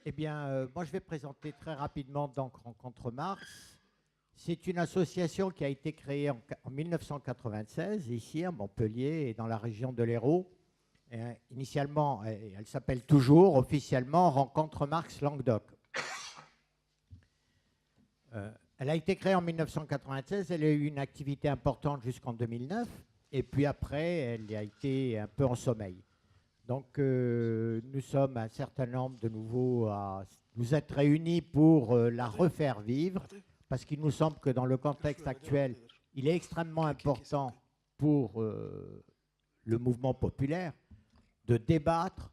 Eh bien, moi, je vais présenter très rapidement donc Rencontre Marx. C'est une association qui a été créée en 1996, ici à Montpellier et dans la région de l'Hérault. Initialement, elle s'appelle toujours officiellement Rencontre Marx Languedoc. Elle a été créée en 1996, elle a eu une activité importante jusqu'en 2009, et puis après, elle a été un peu en sommeil. Donc, nous sommes un certain nombre de nouveau à nous être réunis pour la refaire vivre, parce qu'il nous semble que dans le contexte actuel, il est extrêmement important pour le mouvement populaire de débattre,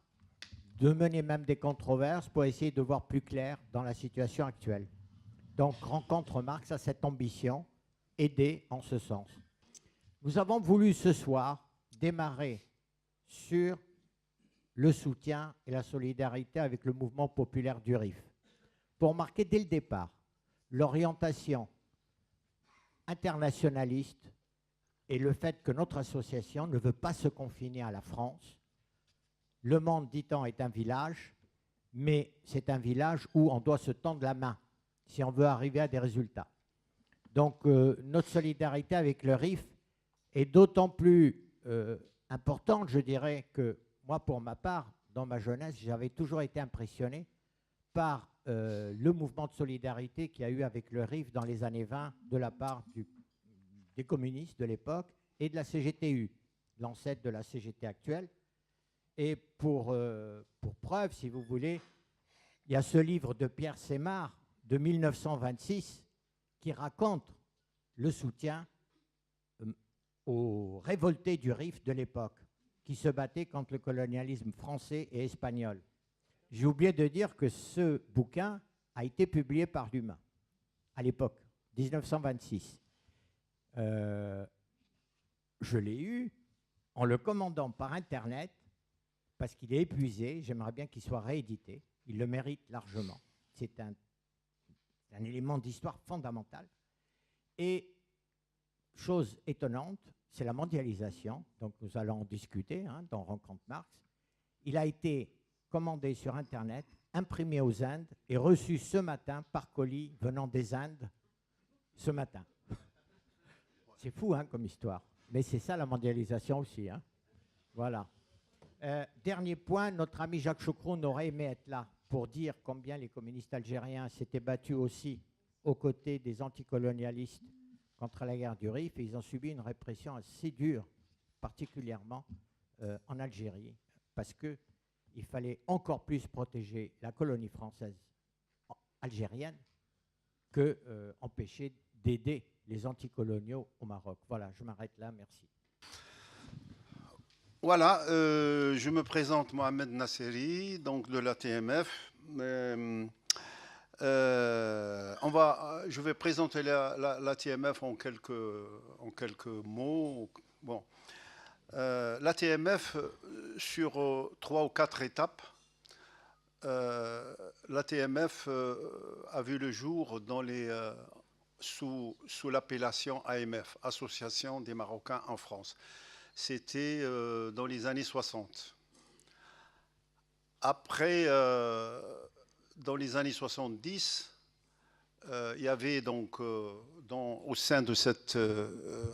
de mener même des controverses pour essayer de voir plus clair dans la situation actuelle. Donc, Rencontre Marx a cette ambition, aider en ce sens. Nous avons voulu ce soir démarrer sur le soutien et la solidarité avec le mouvement populaire du RIF, pour marquer dès le départ l'orientation internationaliste et le fait que notre association ne veut pas se confiner à la France. Le monde, dit-on, est un village, mais c'est un village où on doit se tendre la main si on veut arriver à des résultats. Donc, notre solidarité avec le RIF est d'autant plus importante, je dirais, que moi, pour ma part, dans ma jeunesse, j'avais toujours été impressionné par le mouvement de solidarité qu'il y a eu avec le RIF dans les années 20 de la part des communistes de l'époque et de la CGTU, l'ancêtre de la CGT actuelle. Et pour preuve, si vous voulez, il y a ce livre de Pierre Sémard de 1926 qui raconte le soutien aux révoltés du RIF de l'époque qui se battaient contre le colonialisme français et espagnol. J'ai oublié de dire que ce bouquin a été publié par l'Humain à l'époque, 1926. Je l'ai eu en le commandant par Internet parce qu'il est épuisé. J'aimerais bien qu'il soit réédité. Il le mérite largement. C'est un élément d'histoire fondamental. Et chose étonnante, c'est la mondialisation. Donc nous allons en discuter dans Rencontre Marx. Il a été commandé sur Internet, imprimé aux Indes et reçu ce matin par colis venant des Indes ce matin. C'est fou comme histoire. Mais c'est ça la mondialisation aussi. Voilà. Dernier point, notre ami Jacques Chocroun aurait aimé être là pour dire combien les communistes algériens s'étaient battus aussi aux côtés des anticolonialistes contre la guerre du Rif, et ils ont subi une répression assez dure, particulièrement en Algérie, parce qu'il fallait encore plus protéger la colonie française algérienne que empêcher d'aider les anticoloniaux au Maroc. Voilà, je m'arrête là, merci. Voilà, je me présente Mohamed Nasseri, donc de la TMF. Je vais présenter la TMF en quelques mots. Bon, la TMF, sur 3 ou 4 étapes, la TMF a vu le jour sous l'appellation AMF, Association des Marocains en France. C'était dans les années 60. Après, dans les années 70, il y avait donc au sein de cette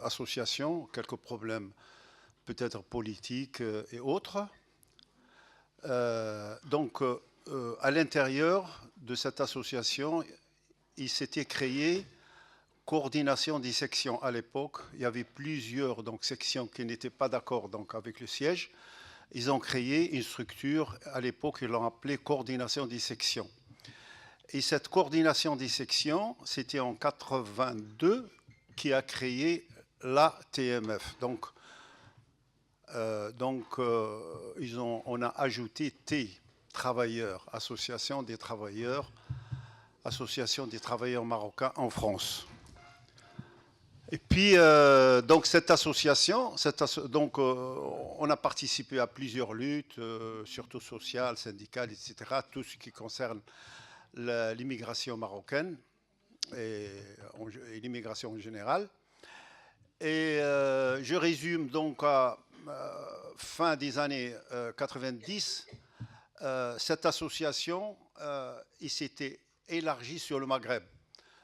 association quelques problèmes, peut-être politiques et autres. Donc, à l'intérieur de cette association, il s'était créé coordination des sections. À l'époque, il y avait plusieurs sections qui n'étaient pas d'accord avec le siège. Ils ont créé une structure, à l'époque, ils l'ont appelée coordination des sections. Et cette coordination des sections, c'était en 82 qui a créé la TMF. Donc, on a ajouté T, travailleurs, association des travailleurs marocains en France. Et puis, donc cette association, on a participé à plusieurs luttes, surtout sociales, syndicales, etc., tout ce qui concerne l'immigration marocaine et l'immigration en général. Et je résume donc à fin des années 90, cette association, il s'était élargie sur le Maghreb.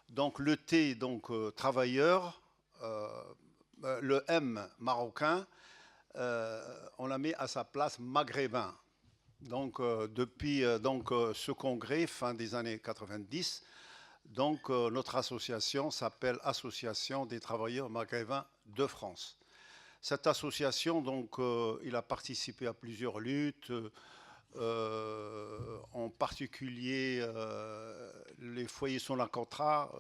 Donc le T, donc travailleur, le M marocain, on l'a mis à sa place maghrébin. Donc depuis ce congrès, fin des années 90, donc notre association s'appelle Association des travailleurs maghrébins de France. Cette association, donc, il a participé à plusieurs luttes, en particulier les foyers Sonacontra.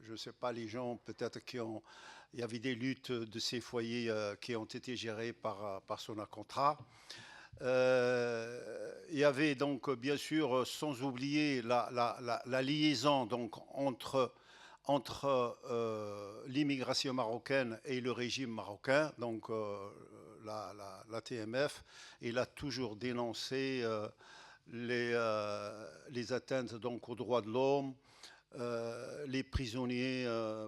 Je ne sais pas, les gens peut-être il y avait des luttes de ces foyers qui ont été gérés par Sonacontra. Il y avait donc bien sûr, sans oublier la liaison donc, entre l'immigration marocaine et le régime marocain, donc la TMF. Il a toujours dénoncé les atteintes donc, aux droits de l'homme, les prisonniers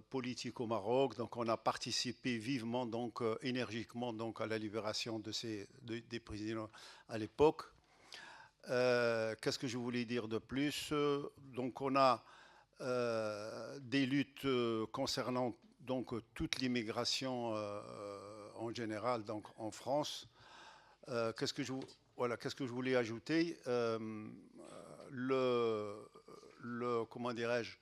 politiques au Maroc. Donc on a participé vivement, donc énergiquement, donc à la libération des prisonniers à l'époque. Qu'est-ce que je voulais dire de plus? Donc on a des luttes concernant donc toute l'immigration en général, donc en France. Qu'est-ce que je voulais ajouter? Comment dirais-je,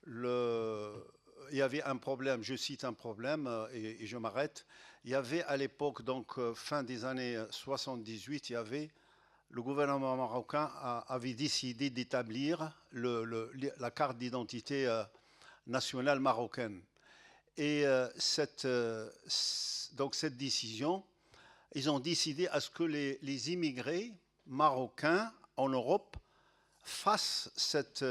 il y avait un problème, je cite un problème et je m'arrête. Il y avait à l'époque, donc fin des années 78, le gouvernement marocain avait décidé d'établir la carte d'identité nationale marocaine. Et donc cette décision, ils ont décidé à ce que les immigrés marocains en Europe fassent cette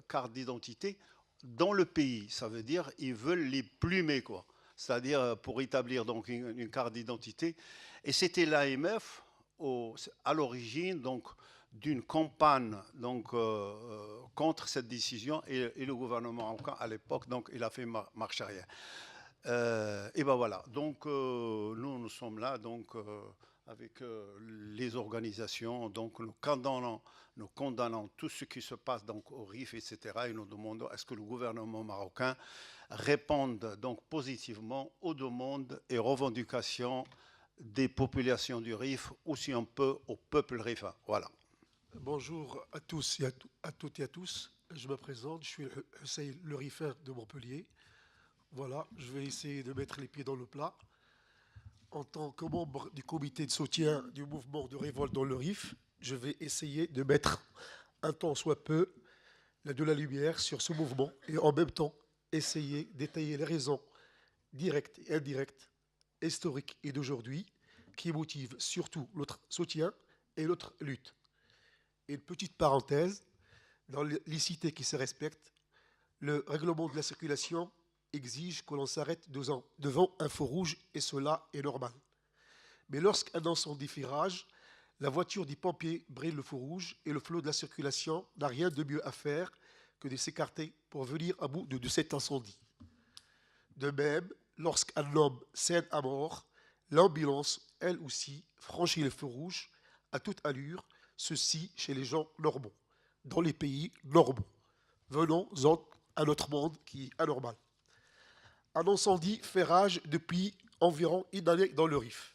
carte d'identité dans le pays. Ça veut dire qu'ils veulent les plumer, quoi. C'est-à-dire pour établir donc une carte d'identité. Et c'était l'AMF à l'origine donc d'une campagne donc contre cette décision, et le gouvernement marocain à l'époque donc il a fait marche arrière. Et ben voilà. Donc nous sommes là donc avec les organisations, donc nous condamnons tout ce qui se passe donc au RIF, etc. Et nous demandons à ce que le gouvernement marocain réponde donc positivement aux demandes et revendications des populations du RIF, aussi un peu au peuple rifin. Voilà. Bonjour à tous et à toutes et à tous. Je me présente, je suis Hussein le Rifin de Montpellier. Voilà, je vais essayer de mettre les pieds dans le plat. En tant que membre du comité de soutien du mouvement de révolte dans le RIF, je vais essayer de mettre un tant soit peu de la lumière sur ce mouvement et en même temps essayer d'étayer les raisons directes et indirectes, historiques et d'aujourd'hui, qui motivent surtout notre soutien et notre lutte. Et une petite parenthèse, dans les cités qui se respectent, le règlement de la circulation exige que l'on s'arrête devant un feu rouge, et cela est normal. Mais lorsqu'un incendie fait rage, la voiture des pompiers brille le feu rouge et le flot de la circulation n'a rien de mieux à faire que de s'écarter pour venir à bout de cet incendie. De même, lorsqu'un homme cède à mort, l'ambulance, elle aussi, franchit le feu rouge à toute allure, ceci chez les gens normaux, dans les pays normaux. Venons-en à notre monde qui est anormal. Un incendie fait rage depuis environ une année dans le Rif.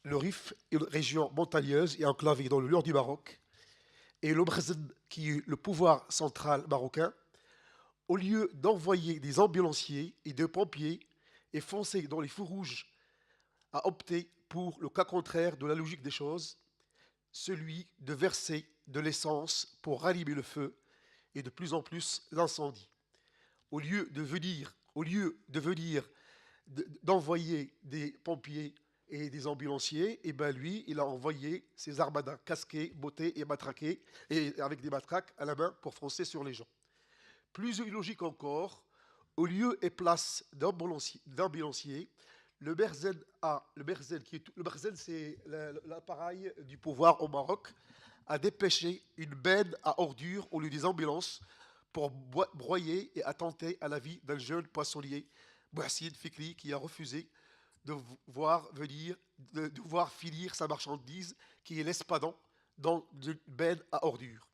Le Rif est une région montagneuse et enclavée dans le nord du Maroc. Et le Brésil, qui est le pouvoir central marocain, au lieu d'envoyer des ambulanciers et de pompiers et foncer dans les feux rouges, a opté pour le cas contraire de la logique des choses, celui de verser de l'essence pour rallumer le feu et de plus en plus l'incendie. Au lieu d'envoyer des pompiers et des ambulanciers, et ben lui, il a envoyé ses armadas casqués, bottés et matraqués, et avec des matraques à la main pour foncer sur les gens. Plus illogique encore, au lieu et place d'ambulanciers, le Berzen, c'est l'appareil du pouvoir au Maroc, a dépêché une benne à ordures au lieu des ambulances pour broyer et attenter à la vie d'un jeune poissonnier, Bouhassine Fikri, qui a refusé de voir venir de devoir finir sa marchandise qui est l'espadon dans une benne à ordures.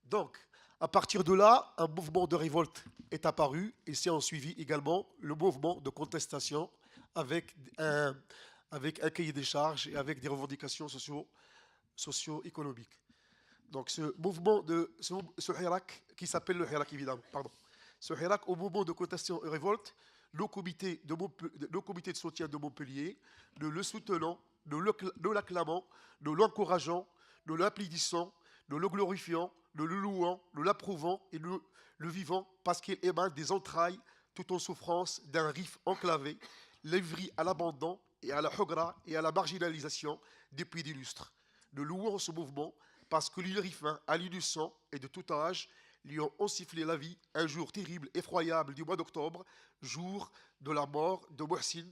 Donc, à partir de là, un mouvement de révolte est apparu et s'est en suivi également le mouvement de contestation avec un cahier des charges et avec des revendications socio-économiques. Donc ce mouvement ce Hirak, qui s'appelle le Hirak évidemment, pardon. Ce Hirak, au moment de contestation et révolte, le comité de soutien de Montpellier, nous le soutenons, nous l'acclamons, nous l'encourageons, nous l'applaudissons, nous le glorifions, nous le louons, nous l'approuvons et nous le vivons parce qu'il émane des entrailles tout en souffrance d'un Rif enclavé, livré à l'abandon et à la hogra et à la marginalisation depuis des lustres. Nous louons ce mouvement parce que les Rifains, à l'unisson et de tout âge, lui ont ensifflé la vie un jour terrible, effroyable du mois d'octobre, jour de la mort de Mohsin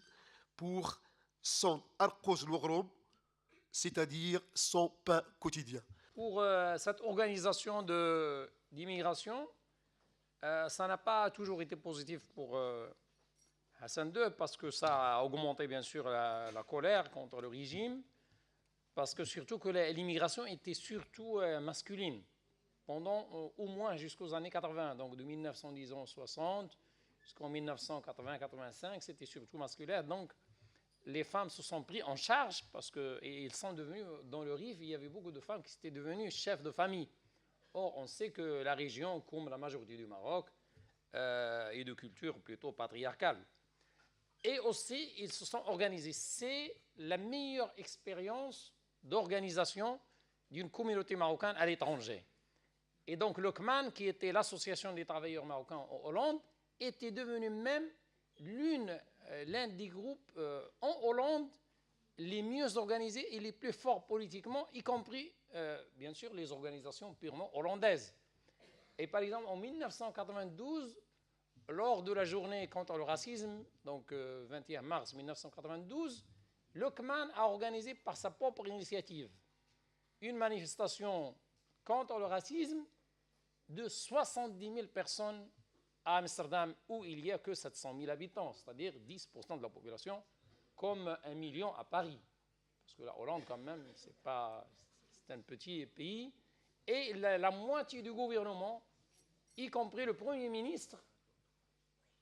pour son arqoz l'oghroum, c'est-à-dire son pain quotidien. Pour cette organisation d'immigration, ça n'a pas toujours été positif pour Hassan II parce que ça a augmenté bien sûr la colère contre le régime, parce que surtout que l'immigration était surtout masculine pendant au moins jusqu'aux années 80, donc de 1960 jusqu'en 1980-85, c'était surtout masculin. Donc les femmes se sont prises en charge parce qu'ils sont devenus, dans le Rif, il y avait beaucoup de femmes qui étaient devenues chefs de famille. Or, on sait que la région, comme la majorité du Maroc, est de culture plutôt patriarcale. Et aussi, ils se sont organisés. C'est la meilleure expérience d'organisation d'une communauté marocaine à l'étranger. Et donc, le CMAN, qui était l'association des travailleurs marocains en Hollande, était devenu même l'un des groupes en Hollande les mieux organisés et les plus forts politiquement, y compris, bien sûr, les organisations purement hollandaises. Et par exemple, en 1992, lors de la journée contre le racisme, donc 21 mars 1992, le CMAN a organisé par sa propre initiative une manifestation contre le racisme de 70 000 personnes à Amsterdam, où il n'y a que 700 000 habitants, c'est-à-dire 10% de la population, comme 1 million à Paris. Parce que la Hollande, quand même, c'est un petit pays. Et la moitié du gouvernement, y compris le Premier ministre,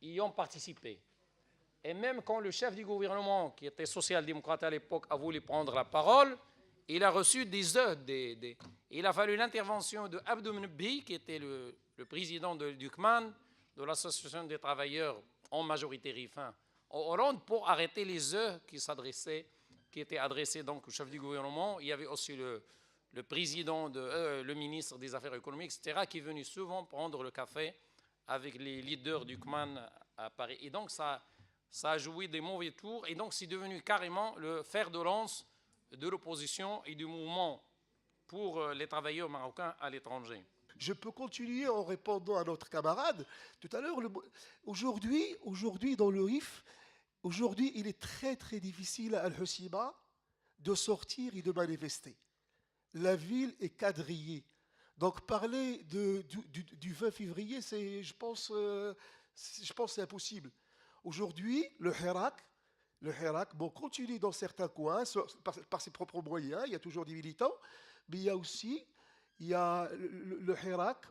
y ont participé. Et même quand le chef du gouvernement, qui était social-démocrate à l'époque, a voulu prendre la parole, il a reçu des œufs. Il a fallu l'intervention de Abdou Mnebbi, qui était le président du CMAN, de l'Association des travailleurs en majorité rifin en Hollande, pour arrêter les œufs qui étaient adressés donc au chef du gouvernement. Il y avait aussi le président, le ministre des Affaires économiques, etc., qui est venu souvent prendre le café avec les leaders du CMAN à Paris. Et donc, ça a joué des mauvais tours. Et donc, c'est devenu carrément le fer de lance de l'opposition et du mouvement pour les travailleurs marocains à l'étranger. Je peux continuer en répondant à notre camarade. Tout à l'heure, aujourd'hui, dans le Rif, aujourd'hui, il est très, très difficile à Al-Hoceima de sortir et de manifester. La ville est quadrillée. Donc, parler du 20 février, je pense c'est impossible. Aujourd'hui, le Hirak, bon, continue dans certains coins, par ses propres moyens, il y a toujours des militants, mais il y a aussi... le Hirak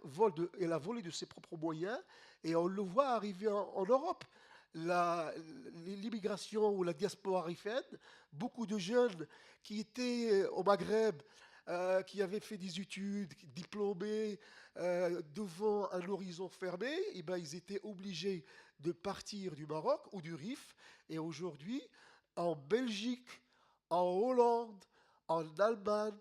il a volé de ses propres moyens et on le voit arriver en Europe. L'immigration ou la diaspora rifaine, beaucoup de jeunes qui étaient au Maghreb, qui avaient fait des études, diplômés, devant un horizon fermé, et ben, ils étaient obligés de partir du Maroc ou du Rif. Et aujourd'hui, en Belgique, en Hollande, en Allemagne,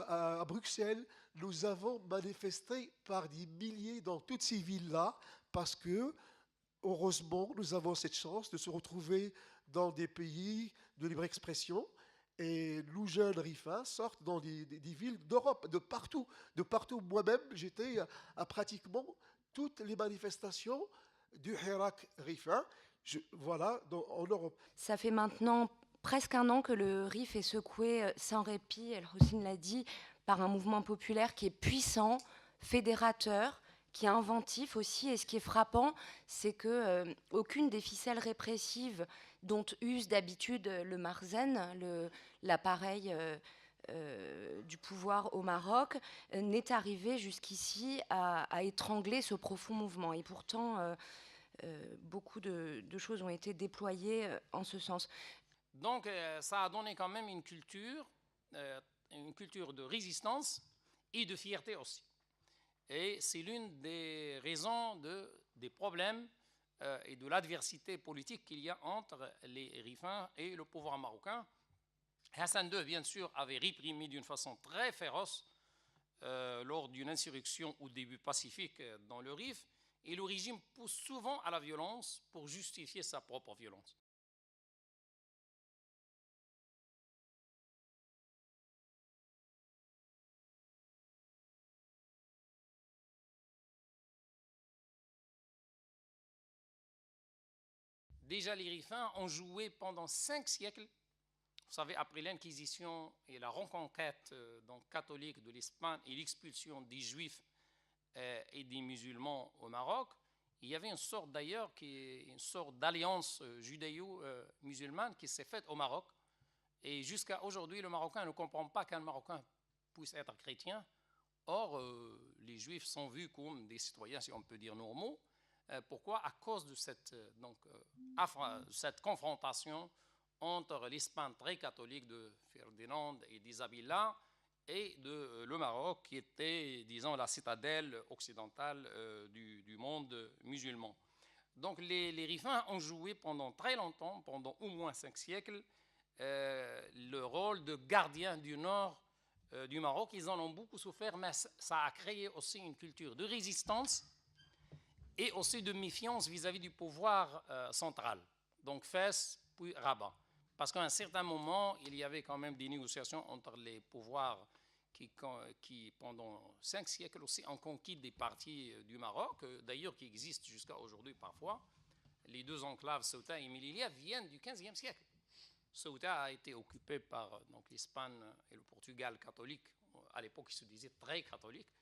à Bruxelles, nous avons manifesté par des milliers dans toutes ces villes-là parce que, heureusement, nous avons cette chance de se retrouver dans des pays de libre expression et nous, jeunes rifins, sortent dans des villes d'Europe, de partout. Moi-même, j'étais à pratiquement toutes les manifestations du Hirak rifin, en Europe. Ça fait maintenant presque un an que le Rif est secoué sans répit, El Hossein l'a dit, par un mouvement populaire qui est puissant, fédérateur, qui est inventif aussi. Et ce qui est frappant, c'est qu'aucune des ficelles répressives dont use d'habitude le Marzen, l'appareil du pouvoir au Maroc, n'est arrivé jusqu'ici à étrangler ce profond mouvement. Et pourtant, beaucoup de choses ont été déployées en ce sens. Donc, ça a donné quand même une culture de résistance et de fierté aussi. Et c'est l'une des raisons des problèmes et de l'adversité politique qu'il y a entre les Rifins et le pouvoir marocain. Hassan II, bien sûr, avait réprimé d'une façon très féroce lors d'une insurrection au début pacifique dans le Rif, et le régime pousse souvent à la violence pour justifier sa propre violence. Déjà, les Rifins ont joué pendant 5 siècles. Vous savez, après l'Inquisition et la reconquête donc, catholique de l'Espagne et l'expulsion des Juifs et des musulmans au Maroc, il y avait une sorte d'ailleurs, une sorte d'alliance judéo-musulmane qui s'est faite au Maroc. Et jusqu'à aujourd'hui, le Marocain ne comprend pas qu'un Marocain puisse être chrétien. Or, les Juifs sont vus comme des citoyens, si on peut dire, normaux. Pourquoi? À cause de cette confrontation entre l'Espagne très catholique de Ferdinand et d'Isabella et le Maroc, qui était, disons, la citadelle occidentale du monde musulman. Donc les Rifins ont joué pendant très longtemps, pendant au moins 5 siècles, le rôle de gardien du nord du Maroc. Ils en ont beaucoup souffert, mais ça a créé aussi une culture de résistance et aussi de méfiance vis-à-vis du pouvoir central, donc Fès puis Rabat. Parce qu'à un certain moment, il y avait quand même des négociations entre les pouvoirs qui pendant 5 siècles aussi, ont conquis des parties du Maroc, d'ailleurs qui existent jusqu'à aujourd'hui parfois. Les 2 enclaves, Ceuta et Melilla, viennent du XVe siècle. Ceuta a été occupée par l'Espagne et le Portugal catholique. À l'époque, ils se disaient très catholiques.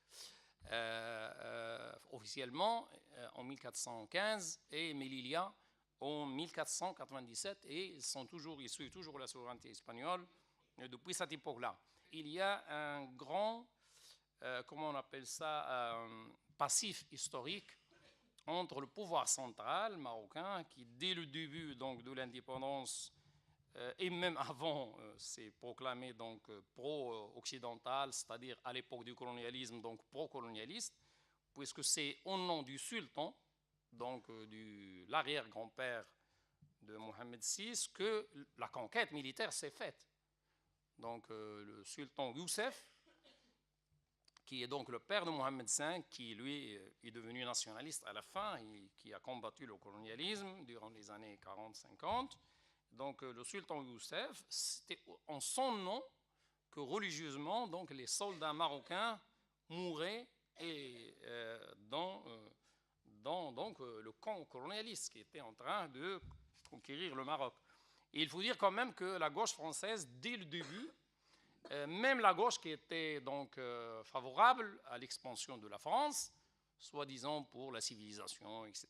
Officiellement en 1415 et Melilla en 1497, et ils suivent toujours la souveraineté espagnole depuis cette époque-là. Il y a un grand, comment on appelle ça, passif historique entre le pouvoir central marocain qui, dès le début donc, de l'indépendance et même avant, s'est proclamé donc pro-occidental, c'est-à-dire à l'époque du colonialisme, donc pro-colonialiste, puisque c'est au nom du sultan, donc de l'arrière-grand-père de Mohamed VI, que la conquête militaire s'est faite. Donc le sultan Youssef, qui est donc le père de Mohamed V, qui lui est devenu nationaliste à la fin, et qui a combattu le colonialisme durant les années 40-50. Donc le sultan Youssef, c'était en son nom que religieusement donc, les soldats marocains mouraient et, dans donc, le camp colonialiste qui était en train de conquérir le Maroc. Et il faut dire quand même que la gauche française, dès le début, même la gauche qui était donc favorable à l'expansion de la France, soi-disant pour la civilisation, etc.,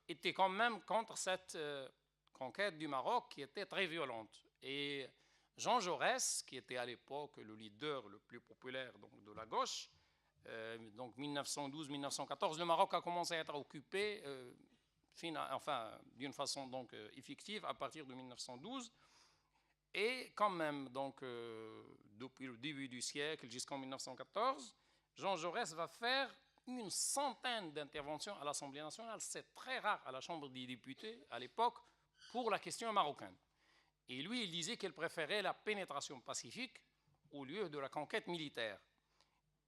était quand même contre cette conquête du Maroc qui était très violente. Et Jean Jaurès, qui était à l'époque le leader le plus populaire donc, de la gauche, donc 1912-1914, le Maroc a commencé à être occupé d'une façon donc, effective à partir de 1912. Et quand même, donc, depuis le début du siècle jusqu'en 1914, Jean Jaurès va faire une centaine d'interventions à l'Assemblée nationale. C'est très rare à la Chambre des députés à l'époque pour la question marocaine. Et lui, il disait qu'il préférait la pénétration pacifique au lieu de la conquête militaire.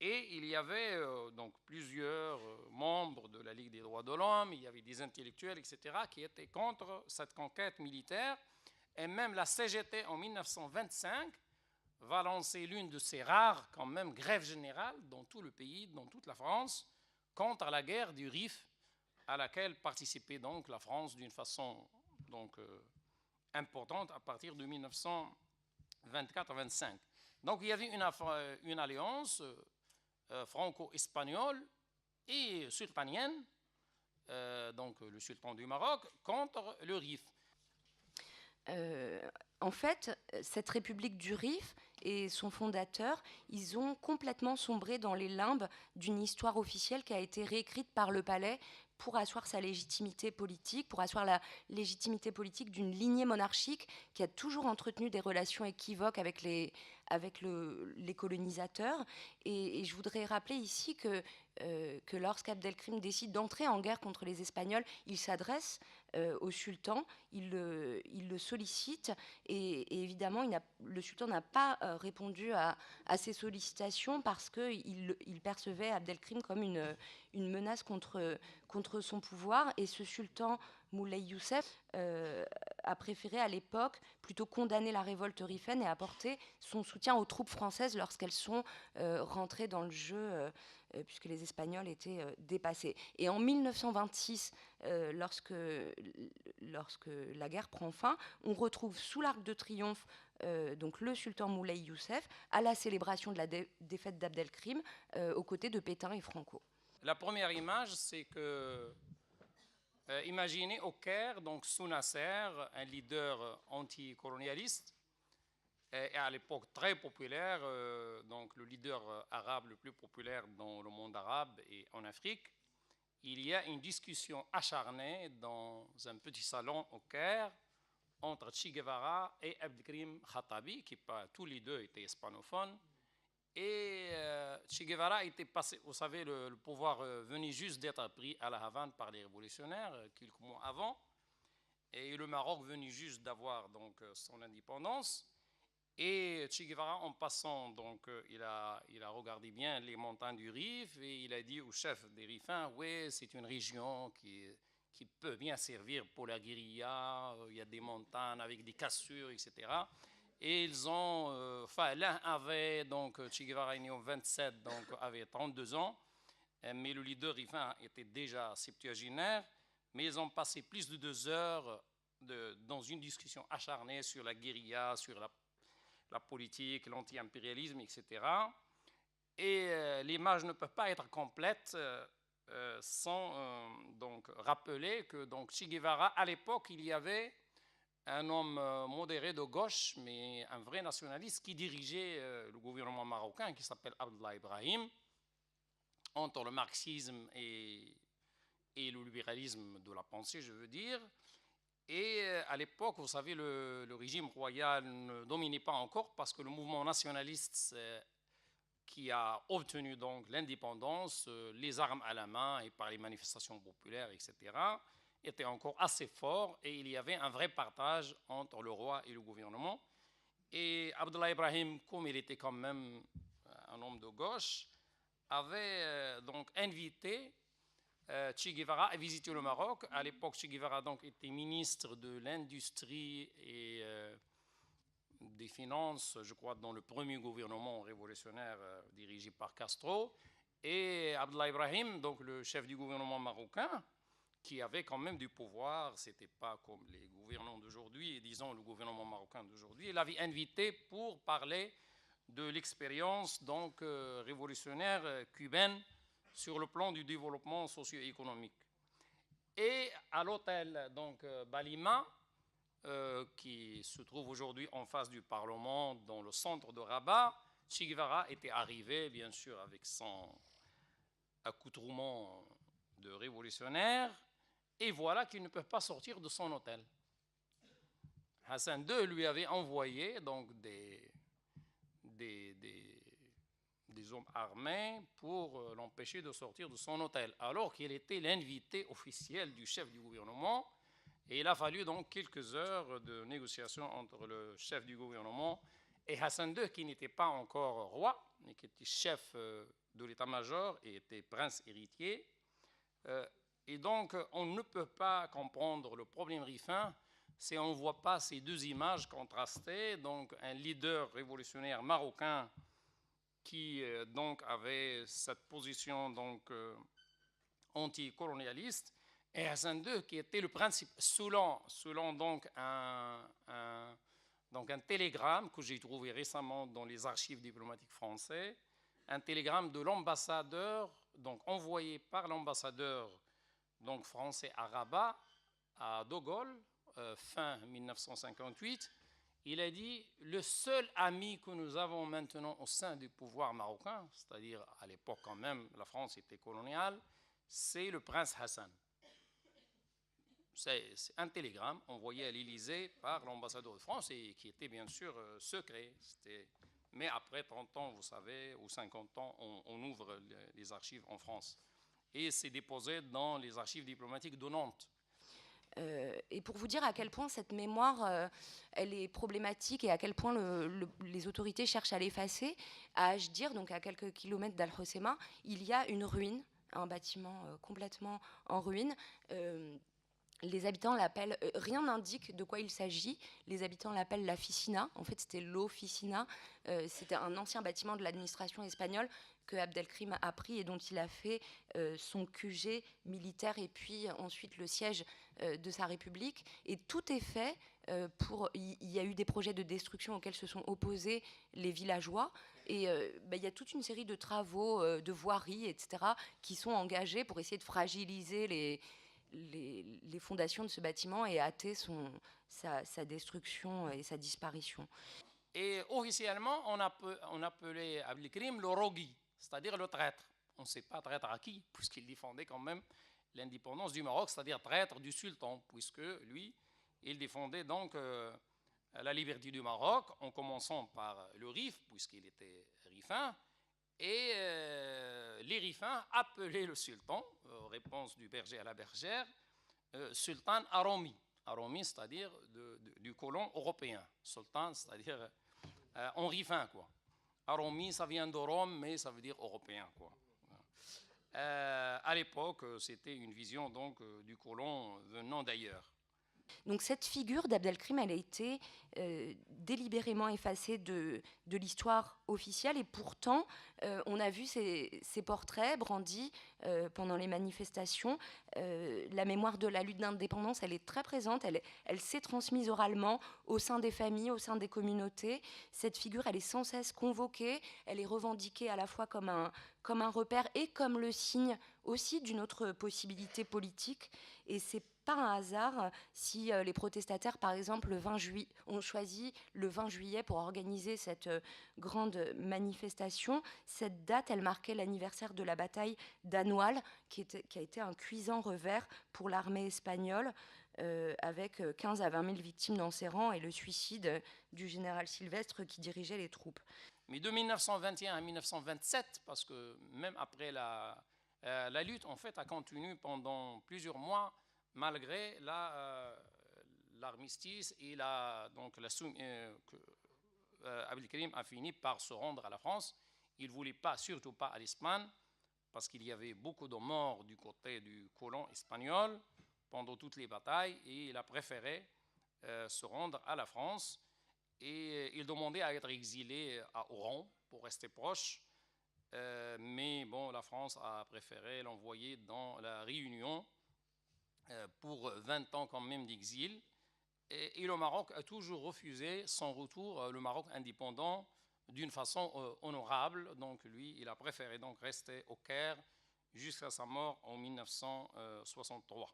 Et il y avait donc plusieurs membres de la Ligue des droits de l'homme, il y avait des intellectuels, etc., qui étaient contre cette conquête militaire. Et même la CGT, en 1925, va lancer l'une de ces rares, quand même, grèves générales dans tout le pays, dans toute la France, contre la guerre du Rif, à laquelle participait donc la France d'une façon donc, importante à partir de 1924-25. Donc il y avait une alliance franco-espagnole et sultanienne, donc le sultan du Maroc, contre le Rif. En fait, cette République du Rif et son fondateur, ils ont complètement sombré dans les limbes d'une histoire officielle qui a été réécrite par le palais pour asseoir sa légitimité politique, pour asseoir la légitimité politique d'une lignée monarchique qui a toujours entretenu des relations équivoques avec les colonisateurs. Et je voudrais rappeler ici que lorsqu'Abdelkrim décide d'entrer en guerre contre les Espagnols, il s'adresse au sultan, il le sollicite, et évidemment, le sultan n'a pas répondu à ces sollicitations parce qu'il percevait Abdelkrim comme une menace contre son pouvoir. Et ce sultan, Moulay Youssef, a préféré à l'époque plutôt condamner la révolte rifaine et apporter son soutien aux troupes françaises lorsqu'elles sont rentrées dans le jeu, puisque les Espagnols étaient dépassés. Et en 1926, lorsque la guerre prend fin, on retrouve sous l'Arc de Triomphe donc le sultan Moulay Youssef à la célébration de la défaite d'Abdelkrim aux côtés de Pétain et Franco. La première image, c'est que, imaginez au Caire, donc sous Nasser, un leader anticolonialiste, et à l'époque très populaire, donc le leader arabe le plus populaire dans le monde arabe et en Afrique. Il y a une discussion acharnée dans un petit salon au Caire entre Che Guevara et Abdelkrim Khattabi, qui tous les deux étaient hispanophones. Et Che Guevara était passé, vous savez, le pouvoir venait juste d'être pris à la Havane par les révolutionnaires quelques mois avant, et le Maroc venait juste d'avoir donc son indépendance. Et Che Guevara, en passant, donc, il a regardé bien les montagnes du Rif et il a dit au chef des Rifins, oui, c'est une région qui peut bien servir pour la guérilla, il y a des montagnes avec des cassures, etc. Et ils ont, l'un avait, donc Che Guevara est né en 27, donc avait 32 ans, mais le leader rifin était déjà septuagénaire, mais ils ont passé plus de 2 heures dans une discussion acharnée sur la guérilla, sur la politique, l'anti-impérialisme, etc. Et l'image ne peut pas être complète sans donc rappeler que donc Che Guevara, à l'époque, il y avait un homme modéré de gauche, mais un vrai nationaliste qui dirigeait le gouvernement marocain, qui s'appelle Abdallah Ibrahim, entre le marxisme et le libéralisme de la pensée, je veux dire. Et à l'époque, vous savez, le régime royal ne dominait pas encore parce que le mouvement nationaliste qui a obtenu donc l'indépendance, les armes à la main et par les manifestations populaires, etc., était encore assez fort et il y avait un vrai partage entre le roi et le gouvernement. Et Abdallah Ibrahim, comme il était quand même un homme de gauche, avait donc invité Che Guevara a visité le Maroc. À l'époque, Che Guevara donc, était ministre de l'Industrie et des Finances, je crois, dans le premier gouvernement révolutionnaire dirigé par Castro. Et Abdallah Ibrahim, donc le chef du gouvernement marocain, qui avait quand même du pouvoir, ce n'était pas comme les gouvernements d'aujourd'hui, et disons le gouvernement marocain d'aujourd'hui, il avait invité pour parler de l'expérience donc révolutionnaire cubaine sur le plan du développement socio-économique. Et à l'hôtel donc Balima, qui se trouve aujourd'hui en face du Parlement, dans le centre de Rabat, Che Guevara était arrivé, bien sûr, avec son accoutrement de révolutionnaire, et voilà qu'il ne peut pas sortir de son hôtel. Hassan II lui avait envoyé donc des hommes armés pour l'empêcher de sortir de son hôtel, alors qu'il était l'invité officiel du chef du gouvernement. Et il a fallu donc quelques heures de négociation entre le chef du gouvernement et Hassan II, qui n'était pas encore roi, mais qui était chef de l'état-major et était prince héritier. Et donc, on ne peut pas comprendre le problème rifin si on ne voit pas ces deux images contrastées, donc un leader révolutionnaire marocain qui donc avait cette position donc anticolonialiste, et Hassan II qui était le principe, selon donc un télégramme que j'ai trouvé récemment dans les archives diplomatiques français, un télégramme de l'ambassadeur, donc envoyé par l'ambassadeur donc français à Rabat, à De Gaulle, fin 1958, il a dit « Le seul ami que nous avons maintenant au sein du pouvoir marocain, c'est-à-dire à l'époque quand même, la France était coloniale, c'est le prince Hassan. » C'est un télégramme envoyé à l'Élysée par l'ambassadeur de France et qui était bien sûr secret. Mais après 30 ans, vous savez, ou 50 ans, on ouvre les archives en France. Et c'est déposé dans les archives diplomatiques de Nantes. Et pour vous dire à quel point cette mémoire, elle est problématique et à quel point les autorités cherchent à l'effacer, à Ajdir, donc à quelques kilomètres d'Al-Hoceima, il y a une ruine, un bâtiment complètement en ruine. Les habitants l'appellent, rien n'indique de quoi il s'agit, les habitants l'appellent la Ficina, en fait c'était l'Oficina, c'était un ancien bâtiment de l'administration espagnole que Abdelkrim a pris et dont il a fait son QG militaire et puis ensuite le siège de sa République. Et tout est fait pour... Il y a eu des projets de destruction auxquels se sont opposés les villageois et il y a toute une série de travaux, de voiries, etc., qui sont engagés pour essayer de fragiliser les fondations de ce bâtiment et hâter sa destruction et sa disparition. Et officiellement, on appelait Abdelkrim le Rogui, c'est-à-dire le traître. On ne sait pas traître à qui, puisqu'il défendait quand même l'indépendance du Maroc, c'est-à-dire traître du sultan, puisque lui, il défendait donc la liberté du Maroc, en commençant par le Rif, puisqu'il était rifin, et les rifins appelaient le sultan, réponse du berger à la bergère, Sultan Aromi. Aromi, c'est-à-dire du colon européen. Sultan, c'est-à-dire en rifin, quoi. Aromi, ça vient de Rome, mais ça veut dire européen, quoi. À l'époque, c'était une vision donc du colon venant d'ailleurs. Donc cette figure d'Abdelkrim, elle a été délibérément effacée de l'histoire officielle et pourtant on a vu ces portraits brandis pendant les manifestations. La mémoire de la lutte d'indépendance, elle est très présente, elle s'est transmise oralement au sein des familles, au sein des communautés. Cette figure, elle est sans cesse convoquée, elle est revendiquée à la fois comme un repère et comme le signe aussi d'une autre possibilité politique. Et c'est pas un hasard si les protestataires, par exemple, ont choisi le 20 juillet pour organiser cette grande manifestation. Cette date, elle marquait l'anniversaire de la bataille d'Anoual, qui a été un cuisant revers pour l'armée espagnole, avec 15 à 20 000 victimes dans ses rangs et le suicide du général Sylvestre qui dirigeait les troupes. Mais de 1921 à 1927, parce que même après la lutte, en fait, a continué pendant plusieurs mois, malgré l'armistice et Abdelkrim a fini par se rendre à la France. Il ne voulait pas, surtout pas à l'Espagne, parce qu'il y avait beaucoup de morts du côté du colon espagnol pendant toutes les batailles, et il a préféré se rendre à la France. Et il demandait à être exilé à Oran pour rester proche. Mais bon, la France a préféré l'envoyer dans la Réunion pour 20 ans quand même d'exil. Et le Maroc a toujours refusé son retour, le Maroc indépendant, d'une façon honorable. Donc lui, il a préféré donc rester au Caire jusqu'à sa mort en 1963.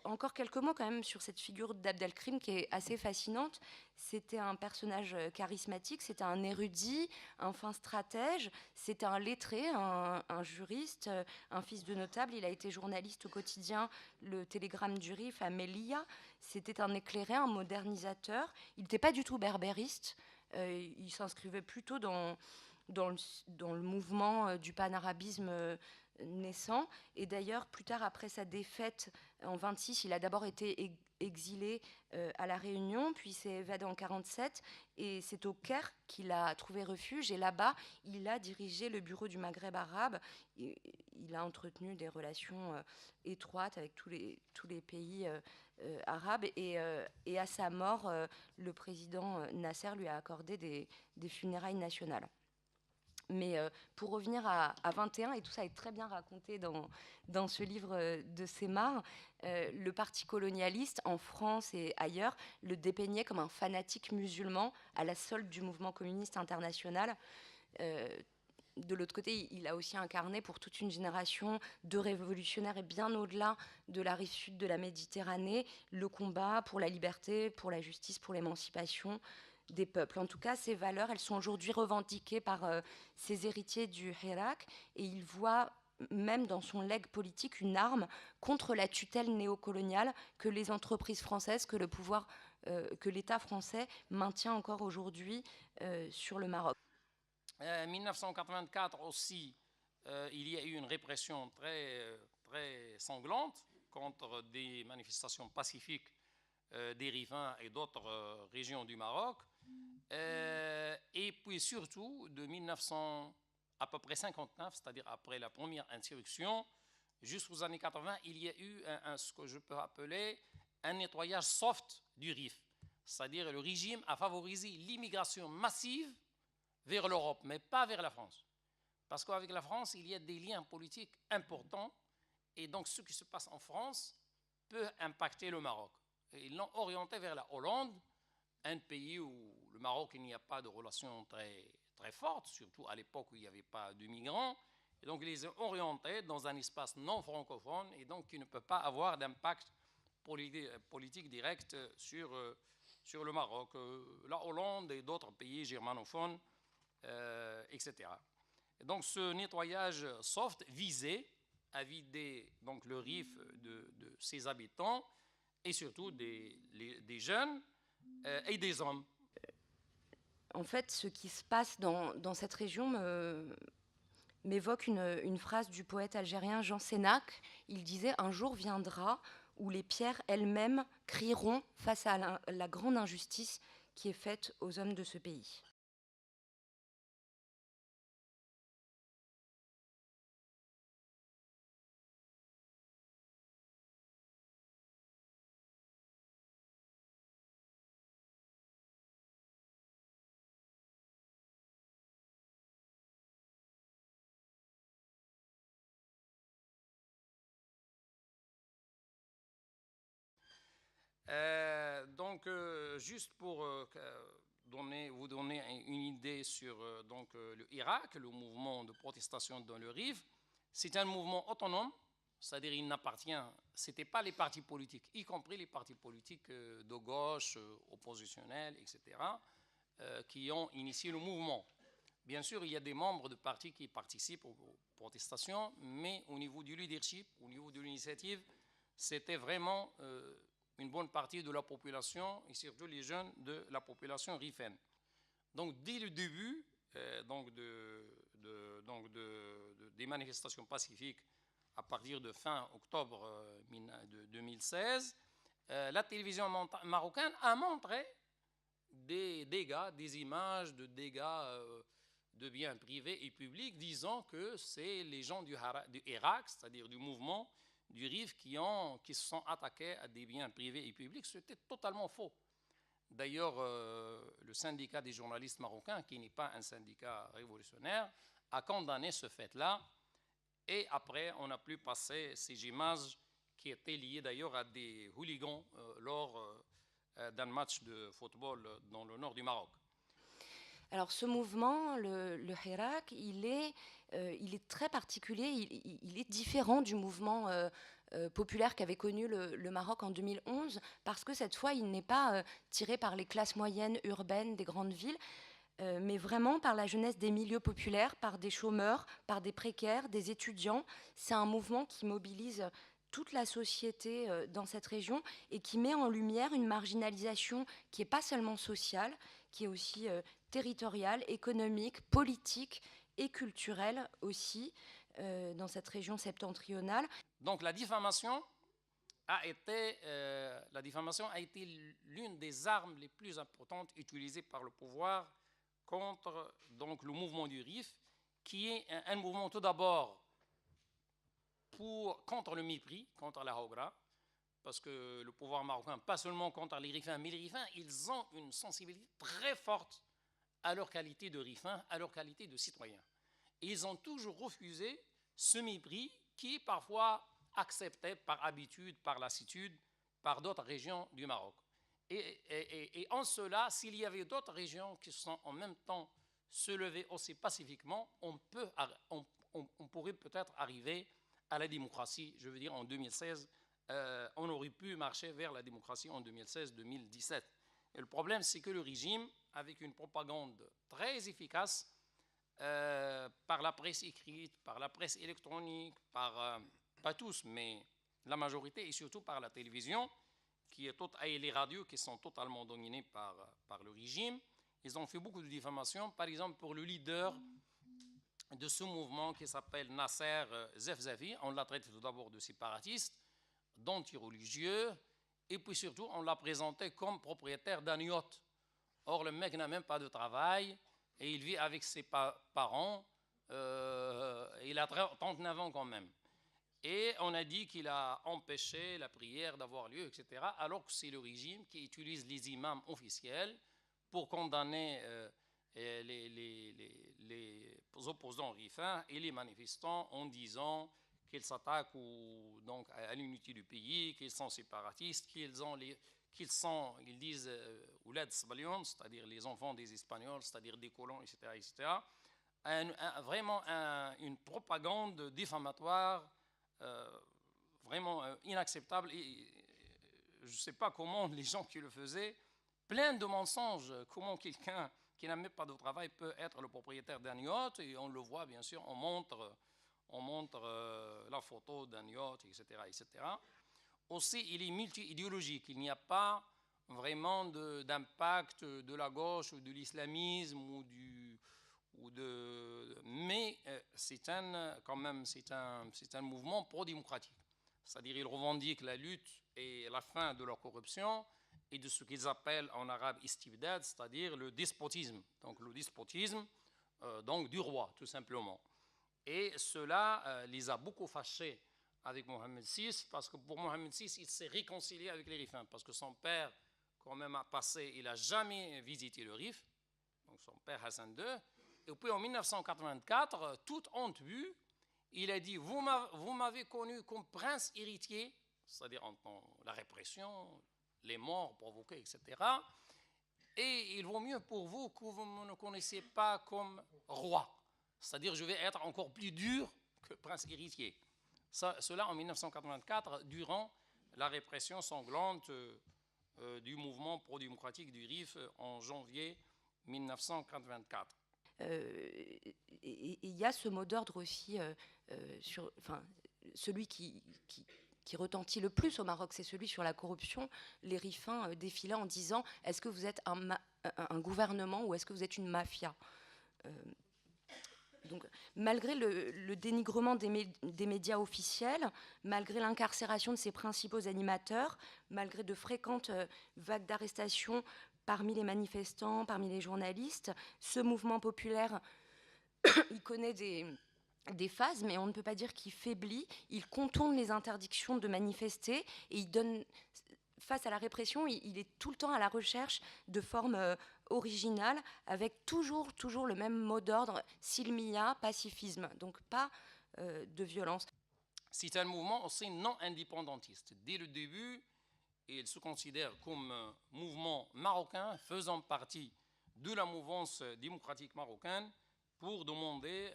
Encore quelques mots quand même sur cette figure d'Abdelkrim qui est assez fascinante. C'était un personnage charismatique, c'était un érudit, un fin stratège, c'était un lettré, un juriste, un fils de notable. Il a été journaliste au quotidien Le Télégramme du Rif à Melilla. C'était un éclairé, un modernisateur. Il n'était pas du tout berbériste. Il s'inscrivait plutôt dans le mouvement du panarabisme naissant. Et d'ailleurs, plus tard, après sa défaite en 26, il a d'abord été exilé à La Réunion, puis s'est évadé en 47, et c'est au Caire qu'il a trouvé refuge. Et là-bas, il a dirigé le bureau du Maghreb arabe. Il a entretenu des relations étroites avec tous les pays arabes. Et à sa mort, le président Nasser lui a accordé des funérailles nationales. Mais pour revenir à 21, et tout ça est très bien raconté dans ce livre de Semar, le parti colonialiste en France et ailleurs le dépeignait comme un fanatique musulman à la solde du mouvement communiste international. de l'autre côté, il a aussi incarné pour toute une génération de révolutionnaires et bien au-delà de la rive sud de la Méditerranée, le combat pour la liberté, pour la justice, pour l'émancipation des peuples. En tout cas, ces valeurs, elles sont aujourd'hui revendiquées par ses héritiers du Hirak, et il voit même dans son legs politique une arme contre la tutelle néocoloniale que les entreprises françaises, que le pouvoir, que l'État français maintient encore aujourd'hui sur le Maroc. 1984 aussi, il y a eu une répression très sanglante contre des manifestations pacifiques des riverains et d'autres régions du Maroc. Et puis surtout, de 1900 à peu près 59, c'est-à-dire après la première insurrection, jusqu'aux années 80, il y a eu ce que je peux appeler un nettoyage soft du Rif. C'est-à-dire le régime a favorisé l'immigration massive vers l'Europe, mais pas vers la France. Parce qu'avec la France, il y a des liens politiques importants, et donc ce qui se passe en France peut impacter le Maroc. Et ils l'ont orienté vers la Hollande, un pays où le Maroc, il n'y a pas de relations très fortes, surtout à l'époque où il n'y avait pas de migrants. Et donc, ils les ont orientés dans un espace non francophone, et donc qui ne peut pas avoir d'impact politique direct sur le Maroc, la Hollande et d'autres pays germanophones, etc. Et donc, ce nettoyage soft visait à vider donc, le Rif de ses habitants, et surtout des jeunes et des hommes. En fait, ce qui se passe dans cette région m'évoque une phrase du poète algérien Jean Sénac. Il disait « Un jour viendra où les pierres elles-mêmes crieront face à la grande injustice qui est faite aux hommes de ce pays ». Donc, juste pour vous donner une idée sur le Irak, le mouvement de protestation dans le Rif, c'est un mouvement autonome, c'est-à-dire il n'appartient, ce n'était pas les partis politiques, y compris les partis politiques de gauche, oppositionnels, etc., qui ont initié le mouvement. Bien sûr, il y a des membres de partis qui participent aux protestations, mais au niveau du leadership, au niveau de l'initiative, c'était vraiment une bonne partie de la population, et surtout les jeunes de la population rifaine. Donc, dès le début des manifestations pacifiques, à partir de fin octobre 2016, la télévision marocaine a montré des dégâts, des images de dégâts de biens privés et publics, disant que c'est les gens du Irak, c'est-à-dire du mouvement du Rif, qui se sont attaqués à des biens privés et publics. C'était totalement faux. D'ailleurs, le syndicat des journalistes marocains, qui n'est pas un syndicat révolutionnaire, a condamné ce fait-là. Et après, on a pu passer ces images qui étaient liées d'ailleurs à des hooligans lors d'un match de football dans le nord du Maroc. Alors ce mouvement, le Hirak, il est très particulier, il est différent du mouvement populaire qu'avait connu le Maroc en 2011, parce que cette fois, il n'est pas tiré par les classes moyennes urbaines des grandes villes, mais vraiment par la jeunesse des milieux populaires, par des chômeurs, par des précaires, des étudiants. C'est un mouvement qui mobilise toute la société dans cette région et qui met en lumière une marginalisation qui n'est pas seulement sociale, qui est aussi territoriale, économique, politique et culturelle aussi dans cette région septentrionale. Donc la diffamation a été l'une des armes les plus importantes utilisées par le pouvoir contre donc, le mouvement du Rif, qui est un mouvement tout d'abord contre le mépris, contre la Hawra, parce que le pouvoir marocain, pas seulement contre les Rifains, mais les Rifains, ils ont une sensibilité très forte à leur qualité de Rifains, à leur qualité de citoyens. Et ils ont toujours refusé ce mépris qui est parfois accepté par habitude, par lassitude, par d'autres régions du Maroc. Et en cela, s'il y avait d'autres régions qui sont en même temps se lever aussi pacifiquement, on pourrait peut-être arriver à la démocratie. Je veux dire, en 2016, on aurait pu marcher vers la démocratie en 2016-2017. Et le problème, c'est que le régime, avec une propagande très efficace, par la presse écrite, par la presse électronique, pas tous, mais la majorité, et surtout par la télévision, et les radios qui sont totalement dominées par le régime, ils ont fait beaucoup de diffamations. Par exemple, pour le leader de ce mouvement qui s'appelle Nasser Zefzafi, on l'a traité tout d'abord de séparatiste, d'anti-religieux, et puis surtout, on l'a présenté comme propriétaire d'un yacht. Or, le mec n'a même pas de travail, et il vit avec ses parents. Il a 39 ans quand même. Et on a dit qu'il a empêché la prière d'avoir lieu, etc., alors que c'est le régime qui utilise les imams officiels pour condamner les opposants rifins et les manifestants en disant qu'ils s'attaquent donc à l'unité du pays, qu'ils sont séparatistes, qu'ils disent oulad sbalion, c'est-à-dire les enfants des Espagnols, c'est-à-dire des colons, etc., etc. Vraiment une propagande diffamatoire vraiment inacceptable. Et je ne sais pas comment les gens qui le faisaient, plein de mensonges, comment quelqu'un qui n'a même pas de travail peut être le propriétaire d'un yacht, et on le voit bien sûr, on montre la photo d'un yacht, etc., etc. Aussi, il est multi-idéologique, il n'y a pas vraiment d'impact de la gauche ou de l'islamisme mais c'est un mouvement pro-démocratique. C'est-à-dire qu'il revendique la lutte et la fin de la corruption et de ce qu'ils appellent en arabe istibdad, c'est-à-dire le despotisme. Donc le despotisme donc du roi, tout simplement. Et cela les a beaucoup fâchés avec Mohamed VI, parce que pour Mohamed VI, il s'est réconcilié avec les Rifins, parce que son père, quand même, a passé, il n'a jamais visité le Rif, donc son père Hassan II. Et puis en 1984, toute honte vue, il a dit, vous m'avez connu comme prince héritier, c'est-à-dire la répression, les morts provoquées, etc. Et il vaut mieux pour vous que vous ne me connaissiez pas comme roi. C'est-à-dire je vais être encore plus dur que prince héritier. Cela en 1984, durant la répression sanglante du mouvement pro-démocratique du RIF en janvier 1984. Et il y a ce mot d'ordre aussi, celui qui retentit le plus au Maroc, c'est celui sur la corruption. Les Rifins défilaient en disant « Est-ce que vous êtes un gouvernement ou est-ce que vous êtes une mafia ?» Donc, malgré le dénigrement des médias officiels, malgré l'incarcération de ses principaux animateurs, malgré de fréquentes vagues d'arrestations parmi les manifestants, parmi les journalistes, ce mouvement populaire, il connaît des phases, mais on ne peut pas dire qu'il faiblit. Il contourne les interdictions de manifester et il donne, face à la répression, il est tout le temps à la recherche de formes originales, avec toujours le même mot d'ordre, silmia, pacifisme, donc pas de violence. C'est un mouvement aussi non indépendantiste. Dès le début, il se considère comme un mouvement marocain faisant partie de la mouvance démocratique marocaine pour demander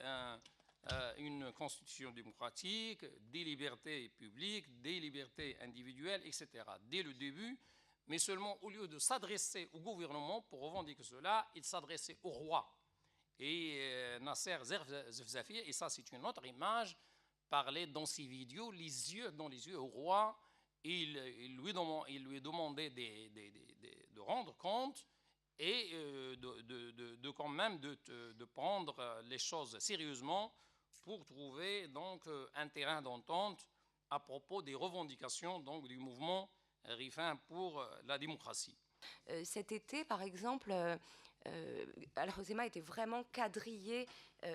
une constitution démocratique, des libertés publiques, des libertés individuelles, etc. Dès le début, mais seulement au lieu de s'adresser au gouvernement pour revendiquer cela, il s'adressait au roi. Et Nasser Zefzafi, et ça c'est une autre image, parlait dans ses vidéos les yeux dans les yeux au roi. Il lui demandait de rendre compte et quand même de prendre les choses sérieusement pour trouver donc un terrain d'entente à propos des revendications donc du mouvement rifin pour la démocratie. Cet été, par exemple, Al-Hosema était vraiment quadrillé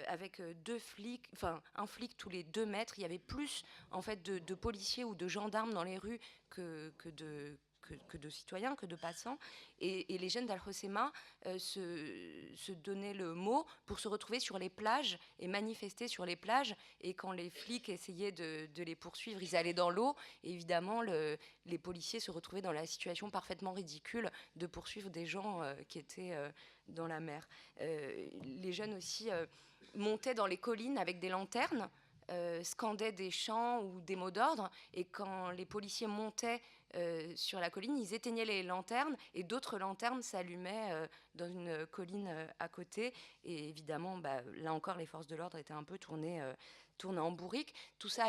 avec deux flics, enfin un flic tous les 2 mètres. Il y avait plus en fait de policiers ou de gendarmes dans les rues que que de citoyens, que de passants. Et les jeunes d'Al-Hoceima se donnaient le mot pour se retrouver sur les plages et manifester sur les plages. Et quand les flics essayaient de les poursuivre, ils allaient dans l'eau. Et évidemment, les policiers se retrouvaient dans la situation parfaitement ridicule de poursuivre des gens qui étaient dans la mer. Les jeunes aussi montaient dans les collines avec des lanternes, scandaient des chants ou des mots d'ordre, et quand les policiers montaient sur la colline, ils éteignaient les lanternes et d'autres lanternes s'allumaient dans une colline à côté. Et évidemment, là encore, les forces de l'ordre étaient un peu tournées en bourrique. Tout ça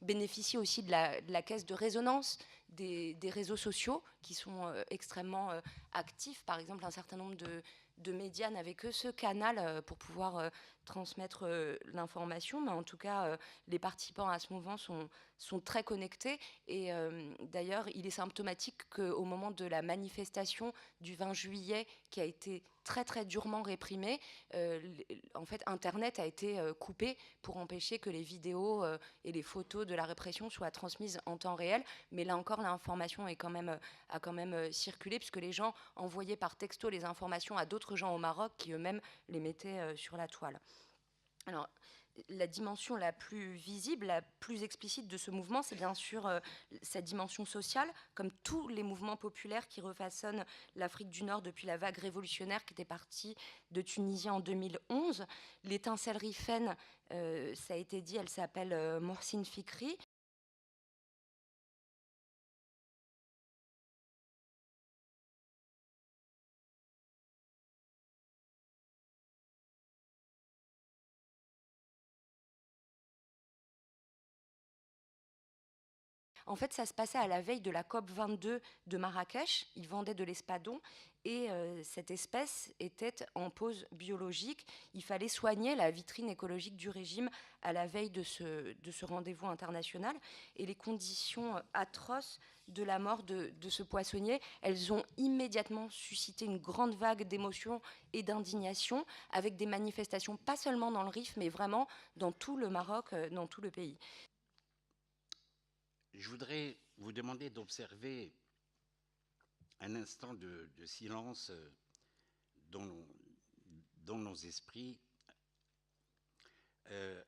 bénéficie aussi de la caisse de résonance des réseaux sociaux qui sont extrêmement actifs. Par exemple, un certain nombre de médias n'avaient que ce canal pour pouvoir transmettre l'information, mais en tout cas, les participants à ce mouvement sont très connectés. Et d'ailleurs, il est symptomatique qu'au moment de la manifestation du 20 juillet, qui a été très très durement réprimée, en fait, Internet a été coupé pour empêcher que les vidéos et les photos de la répression soient transmises en temps réel. Mais là encore, l'information a quand même circulé, puisque les gens envoyaient par texto les informations à d'autres gens au Maroc qui eux-mêmes les mettaient sur la toile. Alors, la dimension la plus visible, la plus explicite de ce mouvement, c'est bien sûr sa dimension sociale, comme tous les mouvements populaires qui refaçonnent l'Afrique du Nord depuis la vague révolutionnaire qui était partie de Tunisie en 2011. L'étincelle Rifaine, ça a été dit, elle s'appelle Mohsin Fikri. En fait, ça se passait à la veille de la COP 22 de Marrakech. Ils vendaient de l'espadon et cette espèce était en pause biologique. Il fallait soigner la vitrine écologique du régime à la veille de ce rendez-vous international. Et les conditions atroces de la mort de ce poissonnier, elles ont immédiatement suscité une grande vague d'émotions et d'indignation, avec des manifestations pas seulement dans le Rif, mais vraiment dans tout le Maroc, dans tout le pays. Je voudrais vous demander d'observer un instant de silence dans nos esprits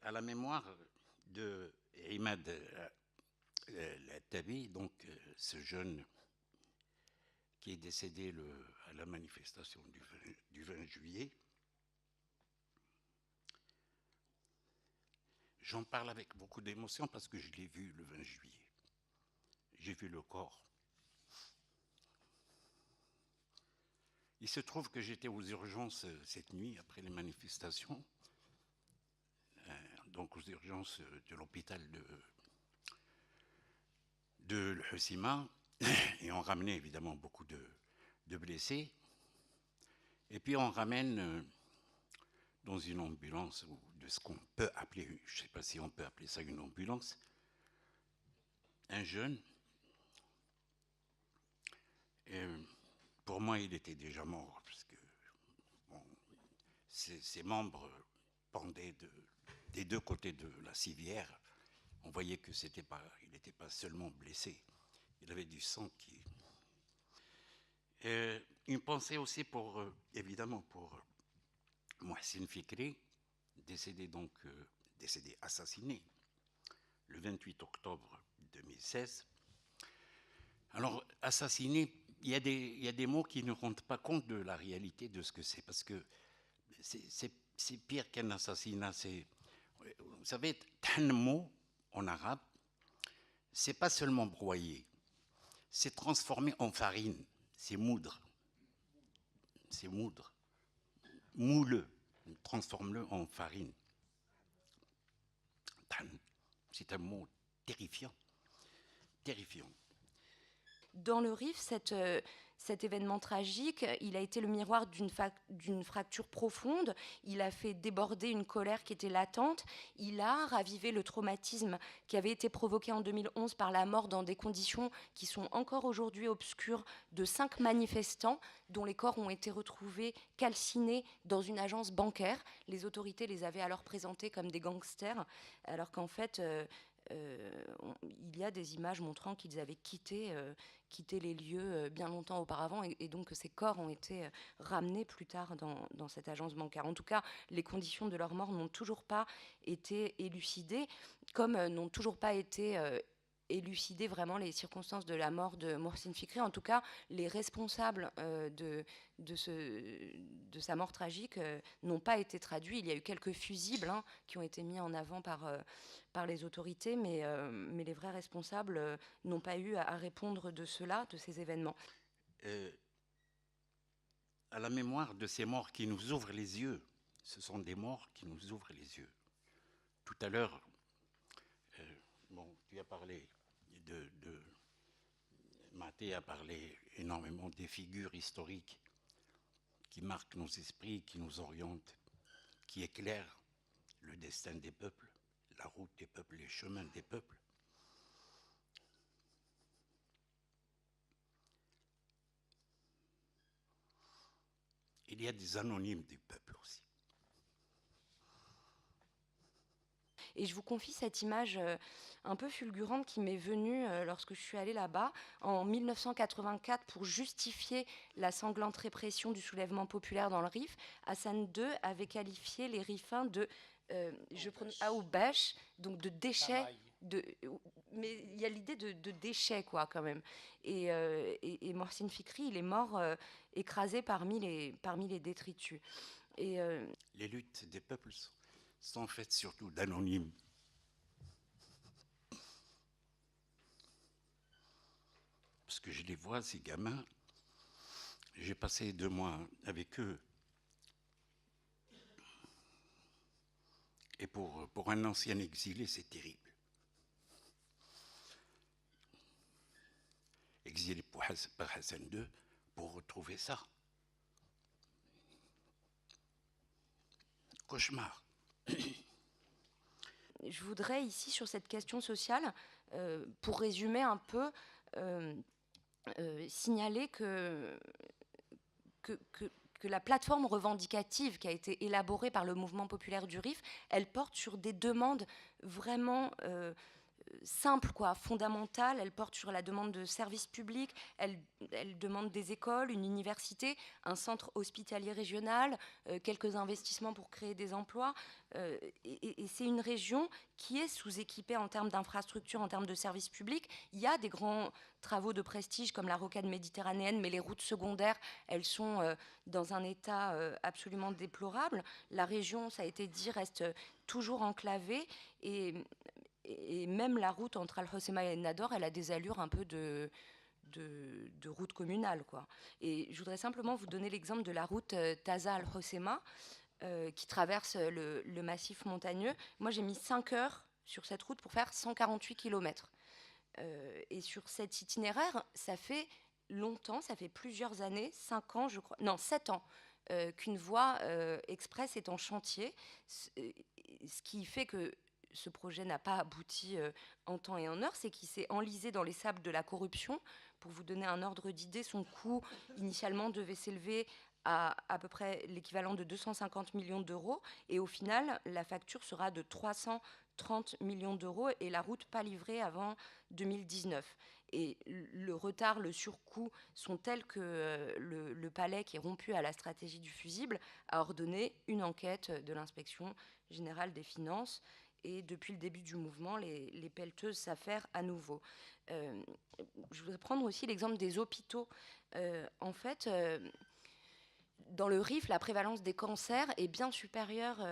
à la mémoire de Imad Tabi, donc ce jeune qui est décédé à la manifestation du 20 juillet. J'en parle avec beaucoup d'émotion parce que je l'ai vu le 20 juillet. J'ai vu le corps. Il se trouve que j'étais aux urgences cette nuit après les manifestations, donc aux urgences de l'hôpital de Hoceima, et on ramenait évidemment beaucoup de blessés. Et puis on ramène dans une ambulance, ou de ce qu'on peut appeler, je ne sais pas si on peut appeler ça une ambulance, un jeune. Et pour moi, il était déjà mort, parce que bon, ses membres pendaient des deux côtés de la civière. On voyait que il n'était pas seulement blessé, il avait du sang qui... une pensée aussi évidemment pour Mohsin Fikri, décédé assassiné le 28 octobre 2016. Alors, assassiné, il y a des mots qui ne rendent pas compte de la réalité de ce que c'est, parce que c'est pire qu'un assassinat. Vous savez, un mot en arabe, c'est pas seulement broyer, c'est transformer en farine, c'est moudre. C'est moudre. Moule-le, transforme-le en farine. C'est un mot terrifiant. Terrifiant. Dans le Rif, cet événement tragique, il a été le miroir d'une fracture profonde. Il a fait déborder une colère qui était latente. Il a ravivé le traumatisme qui avait été provoqué en 2011 par la mort dans des conditions qui sont encore aujourd'hui obscures de 5 manifestants dont les corps ont été retrouvés calcinés dans une agence bancaire. Les autorités les avaient alors présentés comme des gangsters, alors qu'en fait... il y a des images montrant qu'ils avaient quitté les lieux bien longtemps auparavant, et donc que ces corps ont été ramenés plus tard dans cette agence bancaire. En tout cas, les conditions de leur mort n'ont toujours pas été élucidées, comme n'ont toujours pas été élucider vraiment les circonstances de la mort de Mohsin Fikri. En tout cas, les responsables de sa mort tragique n'ont pas été traduits. Il y a eu quelques fusibles qui ont été mis en avant par les autorités, mais les vrais responsables n'ont pas eu à répondre de cela, de ces événements. À la mémoire de ces morts qui nous ouvrent les yeux, ce sont des morts qui nous ouvrent les yeux. Tout à l'heure, tu as parlé Mathé a parlé énormément des figures historiques qui marquent nos esprits, qui nous orientent, qui éclairent le destin des peuples, la route des peuples, les chemins des peuples. Il y a des anonymes du peuple aussi. Et je vous confie cette image un peu fulgurante qui m'est venue lorsque je suis allée là-bas en 1984 pour justifier la sanglante répression du soulèvement populaire dans le Rif. Hassan II avait qualifié les Rifins de Aoubesh, donc de déchets. Mais il y a l'idée de déchets, quoi, quand même. Et Mohsin Fikri, il est mort écrasé parmi les détritus. Les luttes des peuples sont faites surtout d'anonymes. Parce que je les vois, ces gamins, j'ai passé 2 mois avec eux. Et pour un ancien exilé, c'est terrible. Exilé par Hassan II, pour retrouver ça. Cauchemar. Je voudrais ici, sur cette question sociale, pour résumer un peu, signaler que la plateforme revendicative qui a été élaborée par le mouvement populaire du Rif, elle porte sur des demandes vraiment simple, quoi, fondamentale. Elle porte sur la demande de services publics, elle demande des écoles, une université, un centre hospitalier régional, quelques investissements pour créer des emplois. Et c'est une région qui est sous-équipée en termes d'infrastructures, en termes de services publics. Il y a des grands travaux de prestige comme la rocade méditerranéenne, mais les routes secondaires, elles sont dans un état absolument déplorable. La région, ça a été dit, reste toujours enclavée, et même la route entre Al-Hoceima et Nador, elle a des allures un peu de route communale, quoi. Et je voudrais simplement vous donner l'exemple de la route Taza Al-Hoceima, qui traverse le massif montagneux. Moi, j'ai mis 5 heures sur cette route pour faire 148 km. Et sur cet itinéraire, ça fait longtemps, ça fait plusieurs années, 5 ans, je crois, non, 7 ans, qu'une voie express est en chantier, ce qui fait que ce projet n'a pas abouti en temps et en heure, c'est qu'il s'est enlisé dans les sables de la corruption. Pour vous donner un ordre d'idée, son coût initialement devait s'élever à peu près l'équivalent de 250 millions d'euros, et au final, la facture sera de 330 millions d'euros, et la route pas livrée avant 2019. Et le retard, le surcoût sont tels que le palais, qui est rompu à la stratégie du fusible, a ordonné une enquête de l'inspection générale des finances. Et depuis le début du mouvement, les pelleteuses s'affairent à nouveau. Je voudrais prendre aussi l'exemple des hôpitaux. En fait, dans le Rif, la prévalence des cancers est bien supérieure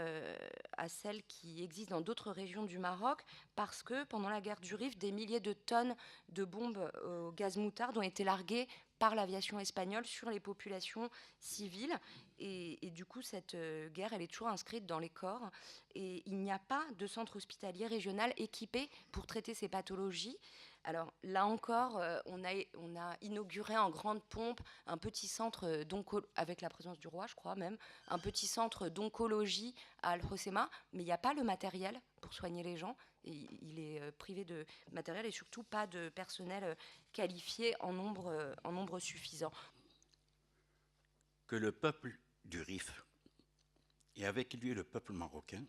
à celle qui existe dans d'autres régions du Maroc, parce que pendant la guerre du Rif, des milliers de tonnes de bombes au gaz moutarde ont été larguées par l'aviation espagnole sur les populations civiles. Et du coup, cette guerre, elle est toujours inscrite dans les corps. Et il n'y a pas de centre hospitalier régional équipé pour traiter ces pathologies. Alors là encore, on a inauguré en grande pompe un petit centre avec la présence du roi, je crois même, un petit centre d'oncologie à Al-Hoceima, mais il n'y a pas le matériel pour soigner les gens. Et il est privé de matériel et surtout pas de personnel qualifié en nombre suffisant. Que le peuple du Rif, et avec lui le peuple marocain,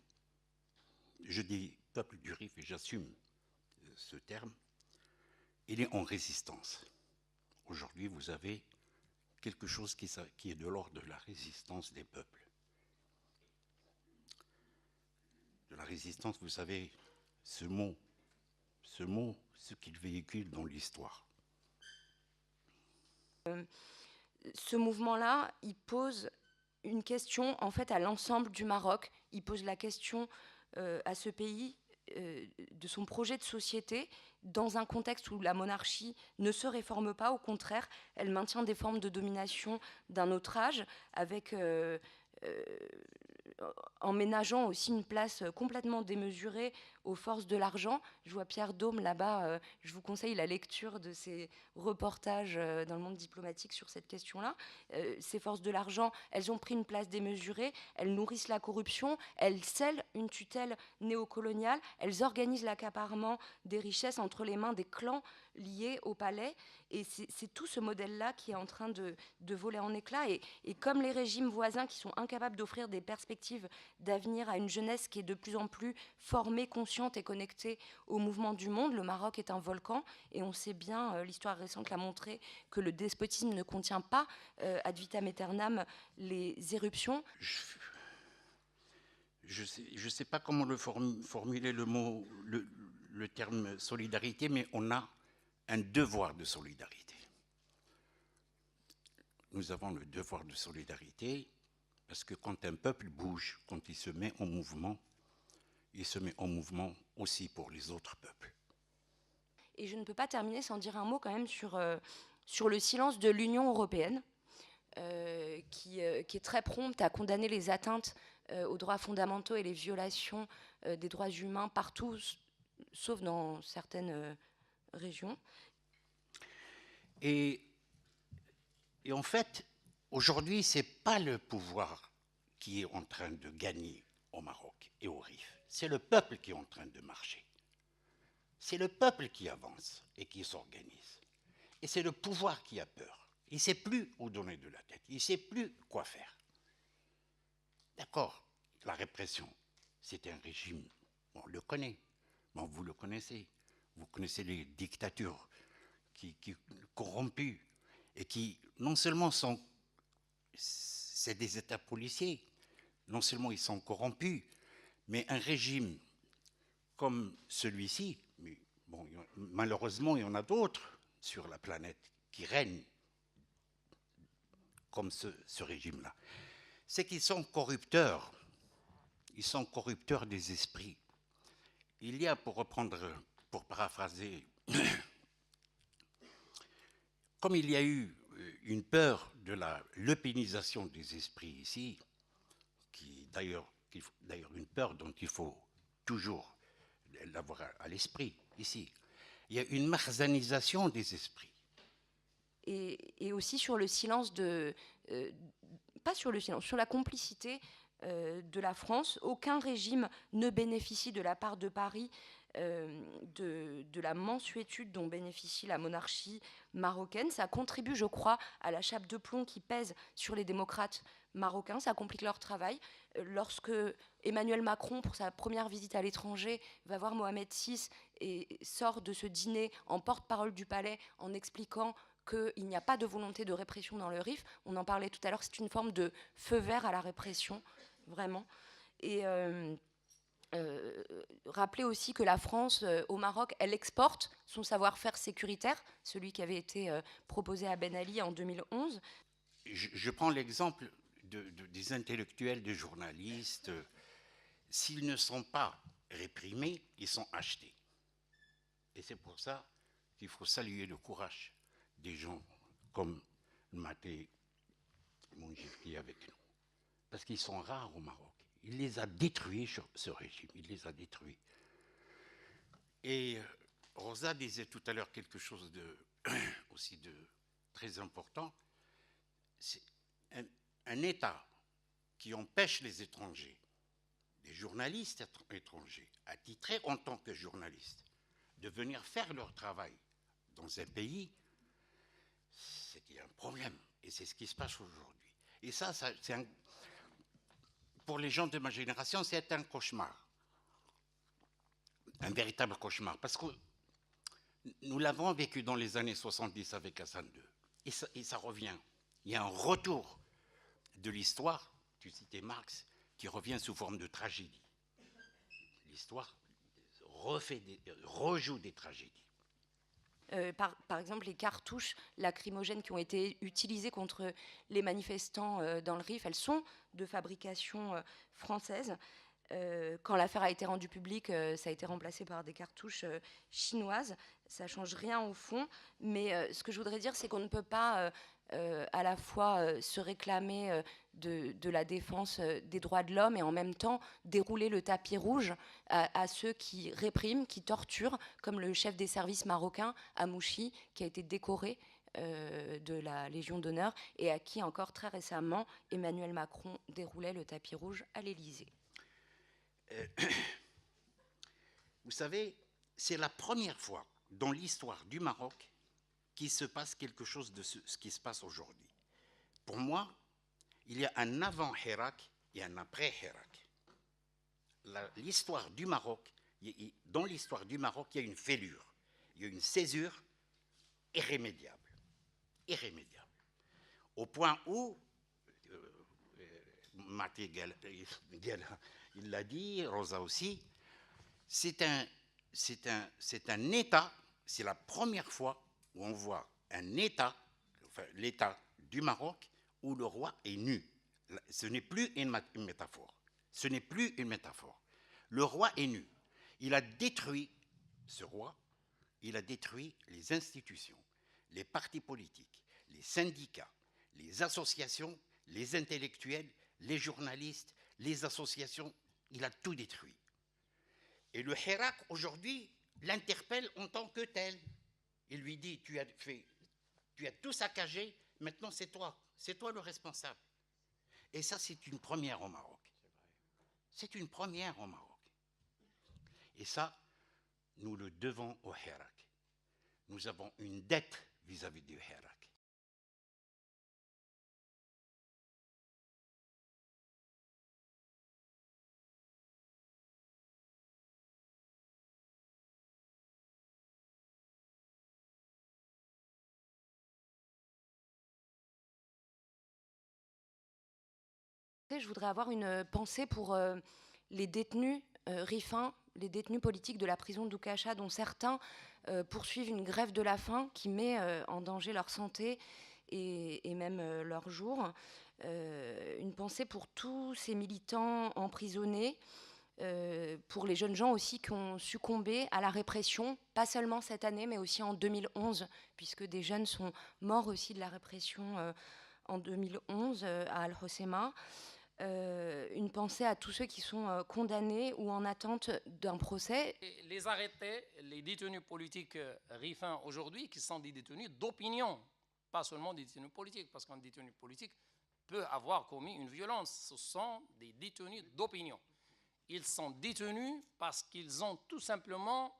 je dis peuple du Rif et j'assume ce terme, il est en résistance. Aujourd'hui, vous avez quelque chose qui est de l'ordre de la résistance des peuples. De la résistance, vous savez, ce mot, ce qu'il véhicule dans l'histoire. Ce mouvement-là, il pose une question en fait à l'ensemble du Maroc. Il pose la question à ce pays de son projet de société dans un contexte où la monarchie ne se réforme pas, au contraire, elle maintient des formes de domination d'un autre âge, avec en ménageant aussi une place complètement démesurée aux forces de l'argent. Je vois Pierre Daume là-bas, je vous conseille la lecture de ses reportages dans le monde diplomatique sur cette question-là. Ces forces de l'argent, elles ont pris une place démesurée, elles nourrissent la corruption, elles scellent une tutelle néocoloniale, elles organisent l'accaparement des richesses entre les mains des clans liés au palais. Et c'est tout ce modèle-là qui est en train de voler en éclats. Et comme les régimes voisins qui sont incapables d'offrir des perspectives d'avenir à une jeunesse qui est de plus en plus formée, consciente et connectée au mouvement du monde, le Maroc est un volcan. Et on sait bien, l'histoire récente l'a montré, que le despotisme ne contient pas ad vitam aeternam les éruptions. Je ne sais pas comment formuler le terme solidarité, mais on a un devoir de solidarité. Nous avons le devoir de solidarité parce que quand un peuple bouge, quand il se met en mouvement, il se met en mouvement aussi pour les autres peuples. Et je ne peux pas terminer sans dire un mot quand même sur le silence de l'Union européenne, qui est très prompte à condamner les atteintes aux droits fondamentaux et les violations des droits humains partout, sauf dans certaines régions. Et en fait, aujourd'hui, ce n'est pas le pouvoir qui est en train de gagner au Maroc et au Rif. C'est le peuple qui est en train de marcher. C'est le peuple qui avance et qui s'organise. Et c'est le pouvoir qui a peur. Il ne sait plus où donner de la tête. Il ne sait plus quoi faire. D'accord, la répression, c'est un régime, on le connaît. Bon, vous le connaissez. Vous connaissez les dictatures qui corrompues et qui, non seulement sont... C'est des États policiers, non seulement ils sont corrompus, mais un régime comme celui-ci, mais bon, malheureusement, il y en a d'autres sur la planète qui règnent comme ce régime-là. C'est qu'ils sont corrupteurs. Ils sont corrupteurs des esprits. Il y a, pour paraphraser, comme il y a eu une peur de la lepénisation des esprits ici, d'ailleurs une peur dont il faut toujours l'avoir à l'esprit ici, il y a une marzanisation des esprits. Et aussi sur le silence pas sur le silence, sur la complicité de la France. Aucun régime ne bénéficie de la part de Paris de la mansuétude dont bénéficie la monarchie marocaine. Ça contribue, je crois, à la chape de plomb qui pèse sur les démocrates marocains. Ça complique leur travail. Lorsque Emmanuel Macron, pour sa première visite à l'étranger, va voir Mohamed VI et sort de ce dîner en porte-parole du palais en expliquant qu'il n'y a pas de volonté de répression dans le Rif. On en parlait tout à l'heure, c'est une forme de feu vert à la répression, vraiment. Et rappeler aussi que la France, au Maroc, elle exporte son savoir-faire sécuritaire, celui qui avait été proposé à Ben Ali en 2011. Je prends l'exemple des intellectuels, des journalistes. S'ils ne sont pas réprimés, ils sont achetés. Et c'est pour ça qu'il faut saluer le courage des gens comme Maté Mounjif qui est avec nous. Parce qu'ils sont rares au Maroc. Il les a détruits, ce régime. Il les a détruits. Et Rosa disait tout à l'heure quelque chose aussi de très important. C'est un État qui empêche les étrangers, les journalistes étrangers, attitrés en tant que journalistes, de venir faire leur travail dans un pays, c'est qu'il y a un problème. Et c'est ce qui se passe aujourd'hui. Et ça c'est pour les gens de ma génération, c'est un cauchemar. Un véritable cauchemar. Parce que Nous l'avons vécu dans les années 70 avec Hassan II. Et ça revient. Il y a un retour de l'histoire, tu citais Marx, qui revient sous forme de tragédie. L'histoire rejoue des tragédies. Par exemple, les cartouches lacrymogènes qui ont été utilisées contre les manifestants dans le Rif, elles sont de fabrication française. Quand l'affaire a été rendue publique, ça a été remplacé par des cartouches chinoises. Ça ne change rien au fond. Mais ce que je voudrais dire, c'est qu'on ne peut pas à la fois se réclamer de la défense des droits de l'homme et en même temps dérouler le tapis rouge à ceux qui répriment, qui torturent, comme le chef des services marocains, Amouchi, qui a été décoré de la Légion d'honneur et à qui encore très récemment Emmanuel Macron déroulait le tapis rouge à l'Élysée. Vous savez, c'est la première fois dans l'histoire du Maroc qu'il se passe quelque chose de ce qui se passe aujourd'hui. Pour moi, il y a un avant Hirak et un après Hirak. L'histoire du Maroc, dans l'histoire du Maroc, il y a une fêlure, il y a une césure irrémédiable. Irrémédiable. Au point où, Maté il l'a dit, Rosa aussi, c'est un État, c'est la première fois où on voit un État, enfin l'État du Maroc, où le roi est nu. Ce n'est plus une métaphore. Ce n'est plus une métaphore. Le roi est nu. Il a détruit, ce roi, il a détruit les institutions, les partis politiques, les syndicats, les associations, les intellectuels, les journalistes, les associations. Il a tout détruit. Et le Hirak, aujourd'hui, l'interpelle en tant que tel. Il lui dit, tu as tout saccagé, maintenant c'est toi le responsable. Et ça, c'est une première au Maroc. C'est une première au Maroc. Et ça, nous le devons au Hirak. Nous avons une dette vis-à-vis du Hirak. Je voudrais avoir une pensée pour les détenus rifins, les détenus politiques de la prison d'Oukacha, dont certains poursuivent une grève de la faim qui met en danger leur santé et même leur jour. Une pensée pour tous ces militants emprisonnés, pour les jeunes gens aussi qui ont succombé à la répression, pas seulement cette année, mais aussi en 2011, puisque des jeunes sont morts aussi de la répression en 2011 à Al-Hoceima. Une pensée à tous ceux qui sont condamnés ou en attente d'un procès. Les arrêtés, les détenus politiques rifins aujourd'hui, qui sont des détenus d'opinion, pas seulement des détenus politiques, parce qu'un détenu politique peut avoir commis une violence. Ce sont des détenus d'opinion. Ils sont détenus parce qu'ils ont tout simplement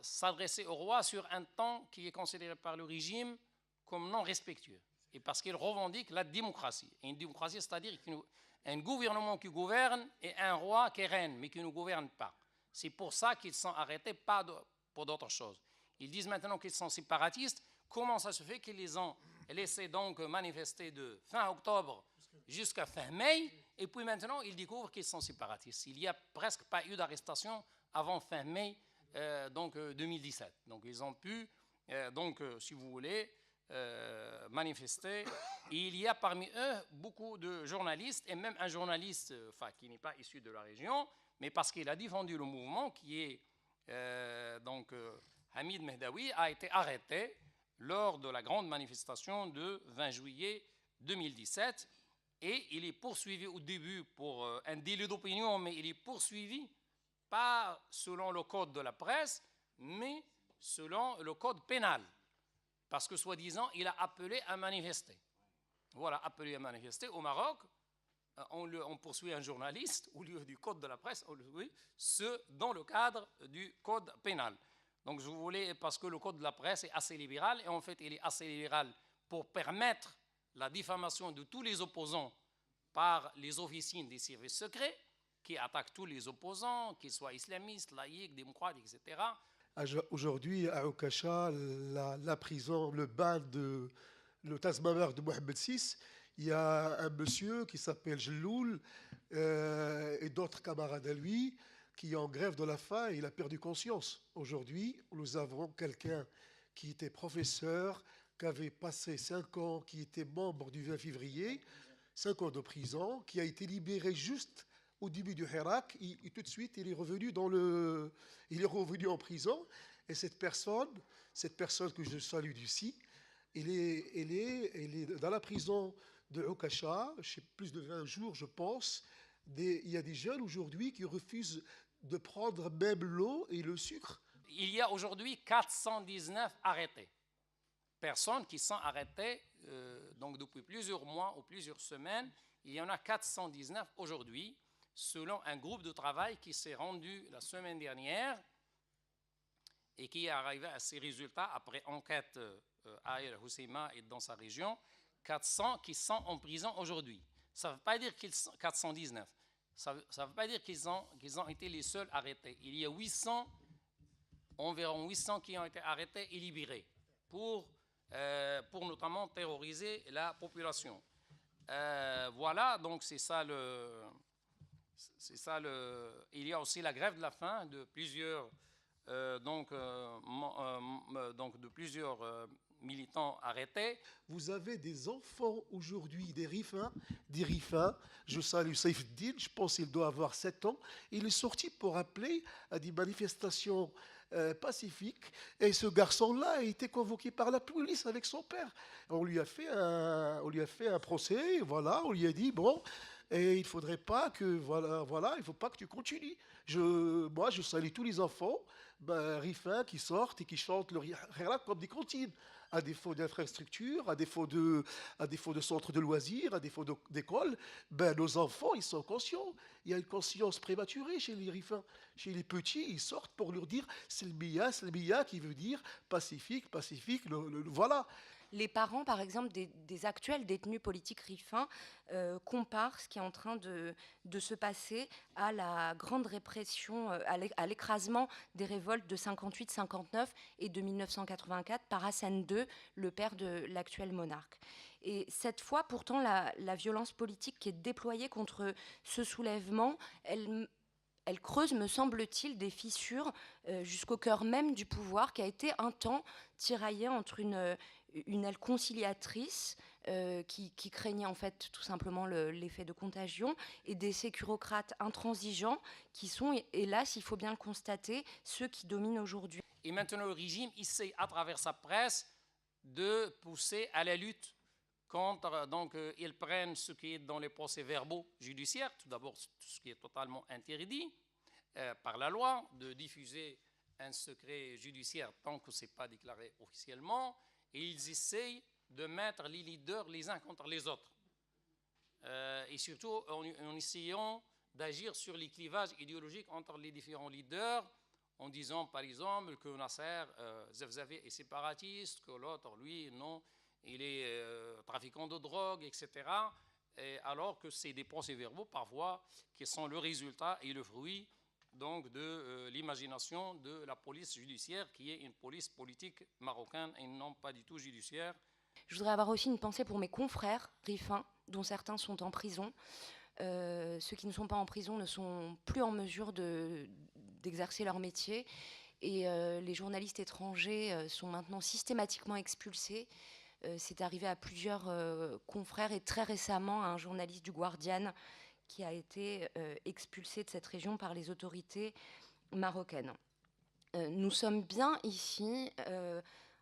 s'adressé au roi sur un temps qui est considéré par le régime comme non respectueux. Et parce qu'ils revendiquent la démocratie. Et une démocratie, c'est-à-dire un gouvernement qui gouverne et un roi qui règne, mais qui ne gouverne pas. C'est pour ça qu'ils sont arrêtés, pas pour d'autres choses. Ils disent maintenant qu'ils sont séparatistes. Comment ça se fait qu'ils les ont laissés donc manifester de fin octobre jusqu'à fin mai, et puis maintenant ils découvrent qu'ils sont séparatistes. Il n'y a presque pas eu d'arrestation avant fin mai 2017. Donc ils ont pu, si vous voulez, manifester. Et il y a parmi eux beaucoup de journalistes, et même un journaliste qui n'est pas issu de la région, mais parce qu'il a défendu le mouvement, qui est Hamid Mehdaoui, a été arrêté lors de la grande manifestation de 20 juillet 2017. Et il est poursuivi au début pour un délit d'opinion, mais il est poursuivi pas selon le code de la presse, mais selon le code pénal. Parce que, soi-disant, il a appelé à manifester. Voilà, appelé à manifester. Au Maroc, on poursuit un journaliste au lieu du code de la presse, ce dans le cadre du code pénal. Donc, je voulais, parce que le code de la presse est assez libéral, et en fait, il est assez libéral pour permettre la diffamation de tous les opposants par les officines des services secrets qui attaquent tous les opposants, qu'ils soient islamistes, laïcs, démocrates, etc. Aujourd'hui, à Okasha, la prison, le bain de le Tasmamar de Mohamed VI, il y a un monsieur qui s'appelle Jelloul et d'autres camarades à lui qui est en grève de la faim et il a perdu conscience. Aujourd'hui, nous avons quelqu'un qui était professeur, qui avait passé 5 ans, qui était membre du 20 février, 5 ans de prison, qui a été libéré juste au début du Hirak, et tout de suite, il est revenu il est revenu en prison. Et cette personne que je salue d'ici, elle est dans la prison de Okasha, chez plus de 20 jours, je pense. Il y a des jeunes aujourd'hui qui refusent de prendre même l'eau et le sucre. Il y a aujourd'hui 419 arrêtés. Personnes qui sont arrêtées donc depuis plusieurs mois ou plusieurs semaines. Il y en a 419 aujourd'hui, selon un groupe de travail qui s'est rendu la semaine dernière et qui est arrivé à ces résultats après enquête à El Hoceima et dans sa région. 400 qui sont en prison aujourd'hui. Ça ne veut pas dire qu'ils sont 419. Ça ne veut pas dire qu'ils ont été les seuls arrêtés. Il y a environ 800 qui ont été arrêtés et libérés pour notamment terroriser la population. Voilà, donc c'est ça il y a aussi la grève de la faim de plusieurs de plusieurs militants arrêtés. Vous avez des enfants aujourd'hui, des rifins. Je salue Saifeddin, je pense qu'il doit avoir 7 ans. Il est sorti pour appeler à des manifestations pacifiques. Et ce garçon-là a été convoqué par la police avec son père. On lui a fait un procès, voilà, on lui a dit, bon, et il faudrait pas que, voilà, il faut pas que tu continues. Moi, je salue tous les enfants, rifins qui sortent et qui chantent le Hirak comme des comptines. À défaut d'infrastructures, à défaut de centres de loisirs, à défaut d'écoles, nos enfants, ils sont conscients. Il y a une conscience prématurée chez les rifins. Chez les petits, ils sortent pour leur dire c'est le Selmiya qui veut dire pacifique, voilà. Les parents, par exemple, des actuels détenus politiques rifins comparent ce qui est en train de se passer à la grande répression, à l'écrasement des révoltes de 58-59 et de 1984 par Hassan II, le père de l'actuel monarque. Et cette fois, pourtant, la violence politique qui est déployée contre ce soulèvement, elle creuse, me semble-t-il, des fissures jusqu'au cœur même du pouvoir qui a été un temps tiraillé entre une aile conciliatrice qui craignait en fait tout simplement l'effet de contagion et des sécurocrates intransigeants qui sont, hélas, il faut bien le constater, ceux qui dominent aujourd'hui. Et maintenant, le régime essaie à travers sa presse de pousser à la lutte contre, donc ils prennent ce qui est dans les procès-verbaux judiciaires, tout d'abord ce qui est totalement interdit par la loi, de diffuser un secret judiciaire tant que ce n'est pas déclaré officiellement, et ils essayent de mettre les leaders les uns contre les autres. Et surtout en essayant d'agir sur les clivages idéologiques entre les différents leaders, en disant par exemple que Nasser Zevzavi est séparatiste, que l'autre, lui, non, il est trafiquant de drogue, etc. Alors que c'est des procès-verbaux parfois qui sont le résultat et le fruit donc de l'imagination de la police judiciaire, qui est une police politique marocaine et non pas du tout judiciaire. Je voudrais avoir aussi une pensée pour mes confrères rifins, dont certains sont en prison. Ceux qui ne sont pas en prison ne sont plus en mesure d'exercer leur métier. Et les journalistes étrangers sont maintenant systématiquement expulsés. C'est arrivé à plusieurs confrères et très récemment à un journaliste du Guardian qui a été expulsé de cette région par les autorités marocaines. Nous sommes bien ici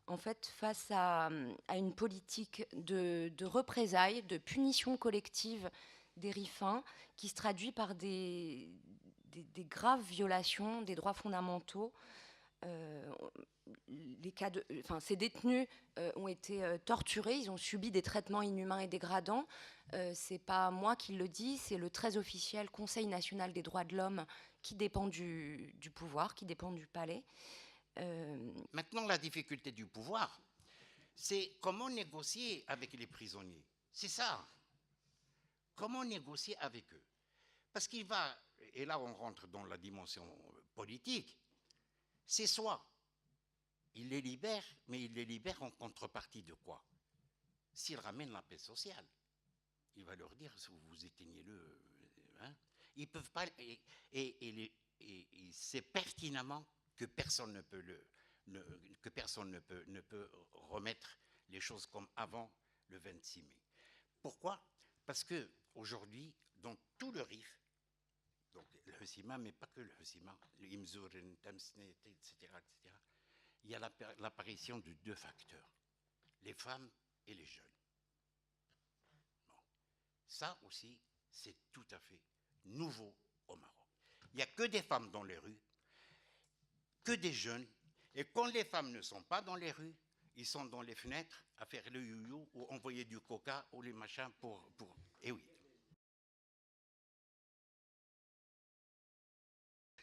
en fait face à une politique de représailles, de punition collective des rifins qui se traduit par des graves violations des droits fondamentaux. Ces détenus ont été torturés, ils ont subi des traitements inhumains et dégradants. C'est pas moi qui le dis, c'est le très officiel Conseil national des droits de l'homme qui dépend du pouvoir, qui dépend du palais. Maintenant, la difficulté du pouvoir, c'est comment négocier avec les prisonniers. C'est ça. Comment négocier avec eux? Parce qu'il va, et là on rentre dans la dimension politique, c'est soit il les libère, mais il les libère en contrepartie de quoi? S'il ramène la paix sociale, il va leur dire, si vous éteignez-le, hein, ils peuvent pas, et il sait pertinemment que personne ne peut que personne ne peut remettre les choses comme avant le 26 mai. Pourquoi? Parce que aujourd'hui, dans tout le RIF, donc le Husima, mais pas que le Husima, le Imzuren, Tamsnet, etc., il y a l'apparition de deux facteurs, les femmes et les jeunes. Bon. Ça aussi, c'est tout à fait nouveau au Maroc. Il n'y a que des femmes dans les rues, que des jeunes, et quand les femmes ne sont pas dans les rues, ils sont dans les fenêtres à faire le you-you ou envoyer du coca ou les machins pour... Eh oui.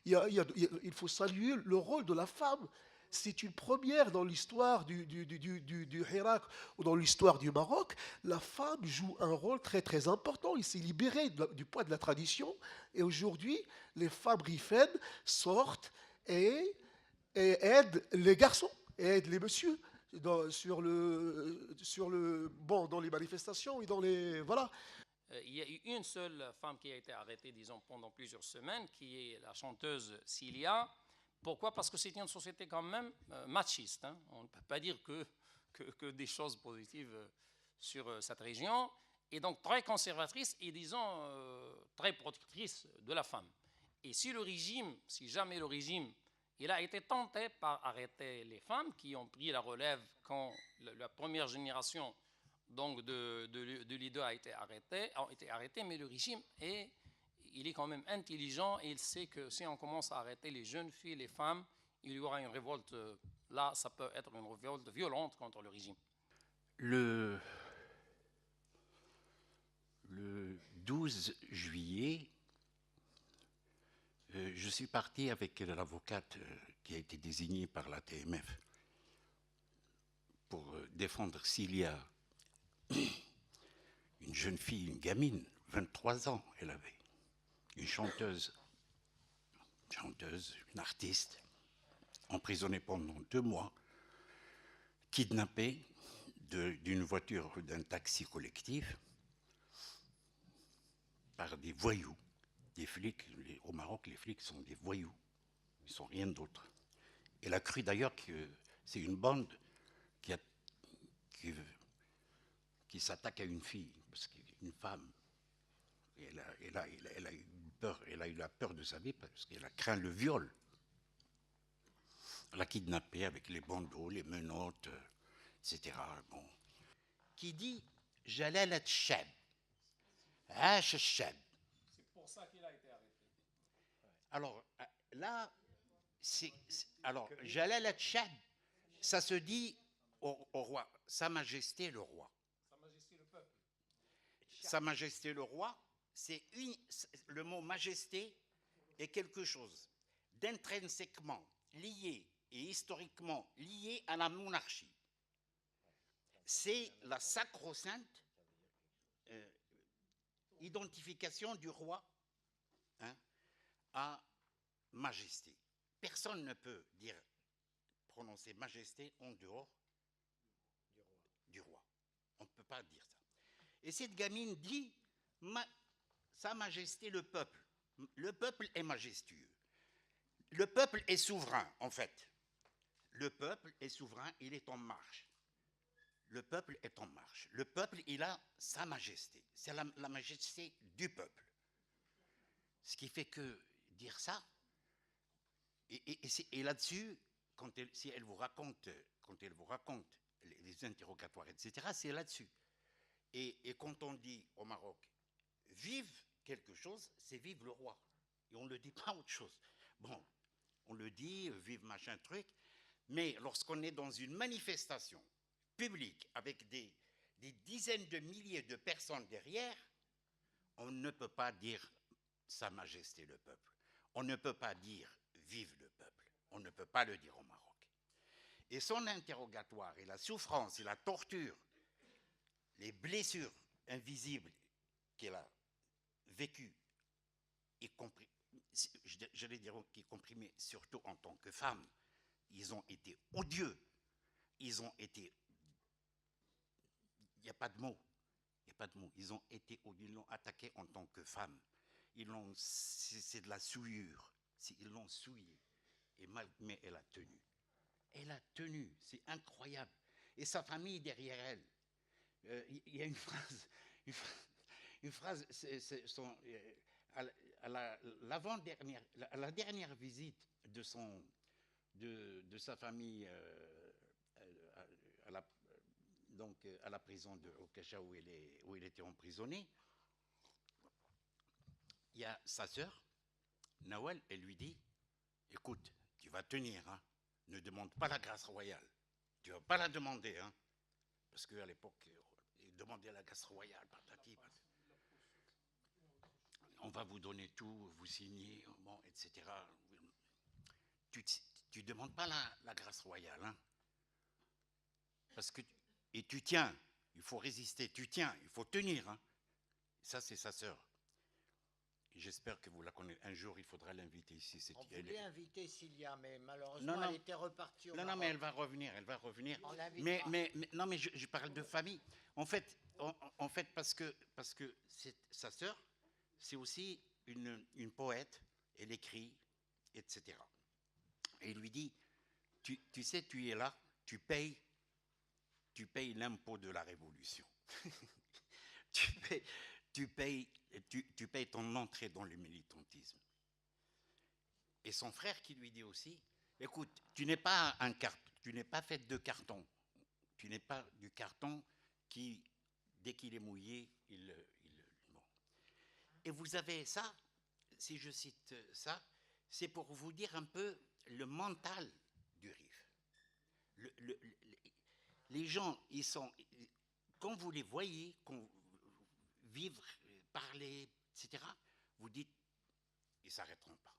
Il faut saluer le rôle de la femme. C'est une première dans l'histoire du Hirak ou dans l'histoire du Maroc. La femme joue un rôle très très important. Il s'est libéré du poids de la tradition. Et aujourd'hui, les femmes rifennes sortent et aident les garçons, et aident les messieurs dans les manifestations et dans les... Voilà. Il y a eu une seule femme qui a été arrêtée, disons, pendant plusieurs semaines, qui est la chanteuse Cilia. Pourquoi? Parce que c'est une société quand même machiste. Hein. On ne peut pas dire que des choses positives sur cette région. Et donc très conservatrice et, disons, très protectrice de la femme. Et si jamais le régime, il a été tenté par arrêter les femmes qui ont pris la relève quand la première génération donc de leaders ont été arrêtés, mais le régime il est quand même intelligent et il sait que si on commence à arrêter les jeunes filles, les femmes, il y aura une révolte. Là, ça peut être une révolte violente contre le régime. Le 12 juillet, je suis parti avec l'avocate qui a été désignée par la TMF pour défendre Cilia, une jeune fille, une gamine, 23 ans elle avait, une chanteuse, une artiste, emprisonnée pendant 2 mois, kidnappée d'une voiture, d'un taxi collectif par des voyous. Des flics, au Maroc, les flics sont des voyous, ils ne sont rien d'autre. Elle a cru d'ailleurs que c'est une bande qui s'attaque à une fille, parce qu'une femme, elle a eu peur, elle a eu la peur de sa vie parce qu'elle a craint le viol. Elle l'a kidnappée avec les bandeaux, les menottes, etc. Bon. Qui dit Jalal Tchab. H. Chab. C'est pour ça qu'il a été arrêté. Alors, là, alors, Jalal Tchab, ça se dit au roi, Sa Majesté le roi. Sa Majesté le peuple. Sa Majesté le roi, le mot majesté est quelque chose d'intrinsèquement lié et historiquement lié à la monarchie. C'est la sacro-sainte identification du roi, hein, à majesté. Personne ne peut prononcer majesté en dehors du roi. On ne peut pas dire ça. Et cette gamine dit Sa Majesté le peuple. Le peuple est majestueux. Le peuple est souverain, en fait. Le peuple est souverain, il est en marche. Le peuple est en marche. Le peuple, il a sa majesté. C'est la majesté du peuple. Ce qui fait que dire ça, et là-dessus, quand elle vous raconte les interrogatoires, etc., c'est là-dessus. Et quand on dit au Maroc, vive quelque chose, c'est vive le roi. Et on ne le dit pas autre chose. Bon, on le dit, vive machin truc, mais lorsqu'on est dans une manifestation public avec des dizaines de milliers de personnes derrière, on ne peut pas dire Sa Majesté le peuple. On ne peut pas dire vive le peuple. On ne peut pas le dire au Maroc. Et son interrogatoire et la souffrance et la torture, les blessures invisibles qu'elle a vécues, y compris, je vais dire y compris, mais surtout en tant que femme, ils ont été odieux. Ils ont été... Il n'y a pas de mots. Il n'y a pas de mots. Ils ont été odieux. Ils l'ont attaqué en tant que femme. C'est de la souillure. Ils l'ont souillée. Mais elle a tenu. Elle a tenu. C'est incroyable. Et sa famille derrière elle. Il y a une phrase. Une phrase, à la dernière visite de sa famille à la prison de Okasha où il était emprisonné, il y a sa sœur, Nawal, elle lui dit, écoute, tu vas tenir, hein, ne demande pas la grâce royale, tu ne vas pas la demander, hein, parce qu'à l'époque, il demandait la grâce royale, patati, patati. On va vous donner tout, vous signez, bon, etc. Tu ne demandes pas la grâce royale, hein, parce que et tu tiens, il faut résister, tu tiens, il faut tenir. Hein. Ça, c'est sa sœur. J'espère que vous la connaissez. Un jour, il faudra l'inviter ici. On voulait inviter Cilia, mais malheureusement, elle était repartie au Maroc. Non, mais elle va revenir, non, mais je parle de famille. En fait, parce que sa sœur, c'est aussi une poète, elle écrit, etc. Et il lui dit, tu sais, tu es là, tu payes l'impôt de la révolution. tu payes ton entrée dans le militantisme. Et son frère qui lui dit aussi, écoute, tu n'es pas fait de carton. Tu n'es pas du carton qui, dès qu'il est mouillé, bon. Et vous avez ça, si je cite ça, c'est pour vous dire un peu le mental du RIF. Les gens, quand vous les voyez, vivre, parler, etc., vous dites, ils ne s'arrêteront pas.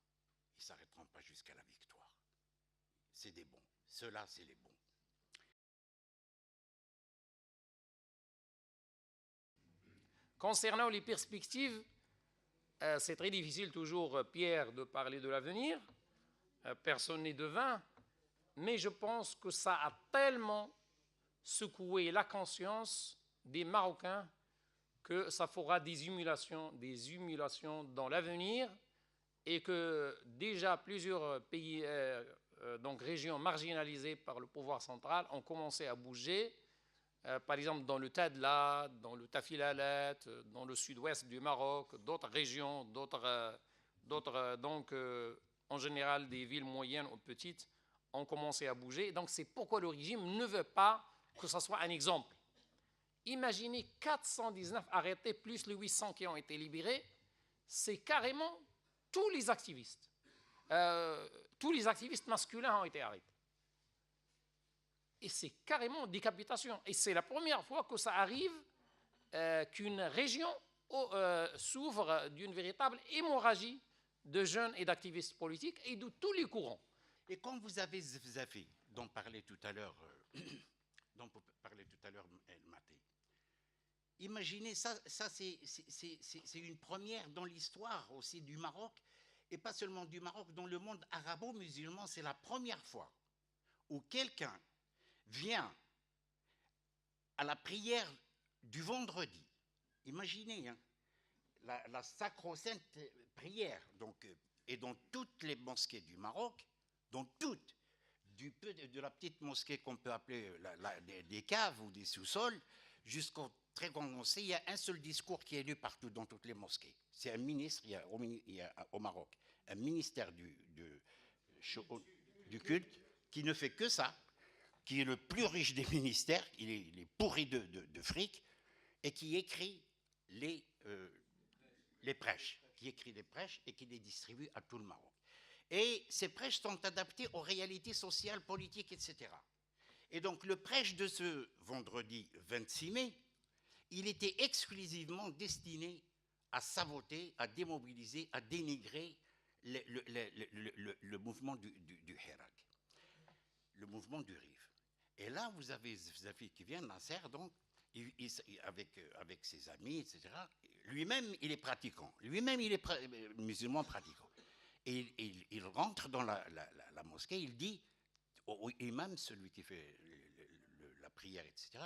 Ils ne s'arrêteront pas jusqu'à la victoire. C'est des bons. Ceux-là, c'est les bons. Concernant les perspectives, c'est très difficile toujours, Pierre, de parler de l'avenir. Personne n'est devin. Mais je pense que ça a tellement secoué la conscience des Marocains que ça fera des humiliations dans l'avenir et que déjà plusieurs pays, donc régions marginalisées par le pouvoir central ont commencé à bouger. Par exemple, dans le Tadla, dans le Tafilalet, dans le sud-ouest du Maroc, d'autres régions, donc en général des villes moyennes ou petites, ont commencé à bouger. Donc c'est pourquoi le régime ne veut pas que ce soit un exemple. Imaginez 419 arrêtés plus les 800 qui ont été libérés, c'est carrément tous les activistes. Tous les activistes masculins ont été arrêtés. Et c'est carrément décapitation. Et c'est la première fois que ça arrive qu'une région s'ouvre d'une véritable hémorragie de jeunes et d'activistes politiques et de tous les courants. Et quand vous avez Zafi, dont parlait tout à l'heure Maté, imaginez ça c'est une première dans l'histoire aussi du Maroc, et pas seulement du Maroc, dans le monde arabo-musulman, c'est la première fois où quelqu'un vient à la prière du vendredi. Imaginez, hein, la sacro-sainte prière, donc, et dans toutes les mosquées du Maroc, dans toutes, de la petite mosquée qu'on peut appeler des caves ou des sous-sols, jusqu'au très grand mosquée, il y a un seul discours qui est lu partout dans toutes les mosquées. C'est un ministre, il y a au Maroc, un ministère du culte qui ne fait que ça, qui est le plus riche des ministères, il est pourri de fric, et qui écrit les prêches, et qui les distribue à tout le Maroc. Et ces prêches sont adaptés aux réalités sociales, politiques, etc. Et donc le prêche de ce vendredi 26 mai, il était exclusivement destiné à saboter, à démobiliser, à dénigrer le mouvement du Hirak, le mouvement du RIF. Et là, vous avez Zafi qui vient, Nasser, donc, avec ses amis, etc. Lui-même, il est pratiquant. Lui-même, il est musulman pratiquant. Et il rentre dans la mosquée, il dit, au imam, celui qui fait la prière, etc.,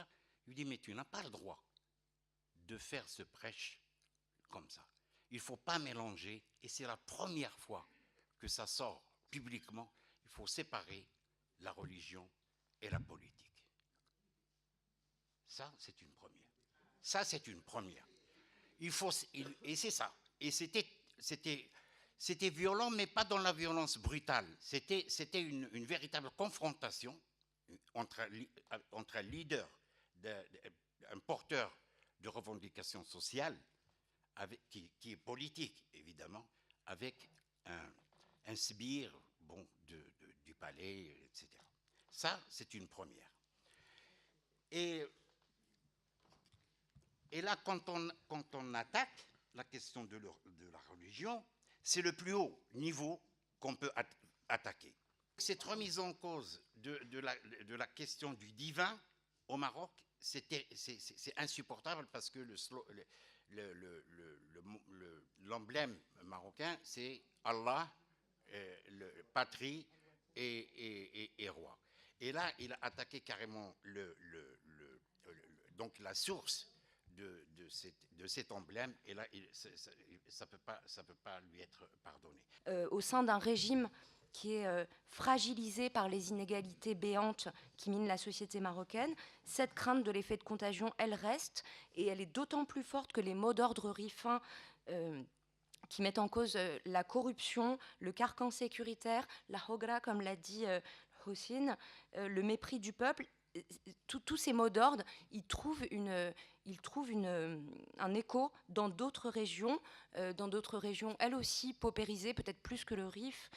il lui dit, mais tu n'as pas le droit de faire ce prêche comme ça. Il ne faut pas mélanger, et c'est la première fois que ça sort publiquement, il faut séparer la religion et la politique. Ça, c'est une première. Ça, c'est une première. Et c'est ça. Et c'était violent, mais pas dans la violence brutale. C'était une véritable confrontation entre un leader, un porteur de revendications sociales, qui est politique, évidemment, avec un sbire du palais, etc. Ça, c'est une première. Et là, quand on attaque la question de la religion, c'est le plus haut niveau qu'on peut attaquer. Cette remise en cause de la question du divin au Maroc, c'est insupportable parce que l'emblème marocain, c'est Allah, patrie et roi. Et là, il a attaqué carrément donc la source de cet emblème, et là, ça peut pas lui être pardonné. Au sein d'un régime qui est fragilisé par les inégalités béantes qui minent la société marocaine, cette crainte de l'effet de contagion, elle reste, et elle est d'autant plus forte que les mots d'ordre rifins qui mettent en cause la corruption, le carcan sécuritaire, la hogra, comme l'a dit Hossein, le mépris du peuple, tous ces mots d'ordre, ils trouvent un écho dans d'autres régions, elles aussi paupérisées, peut-être plus que le Rif,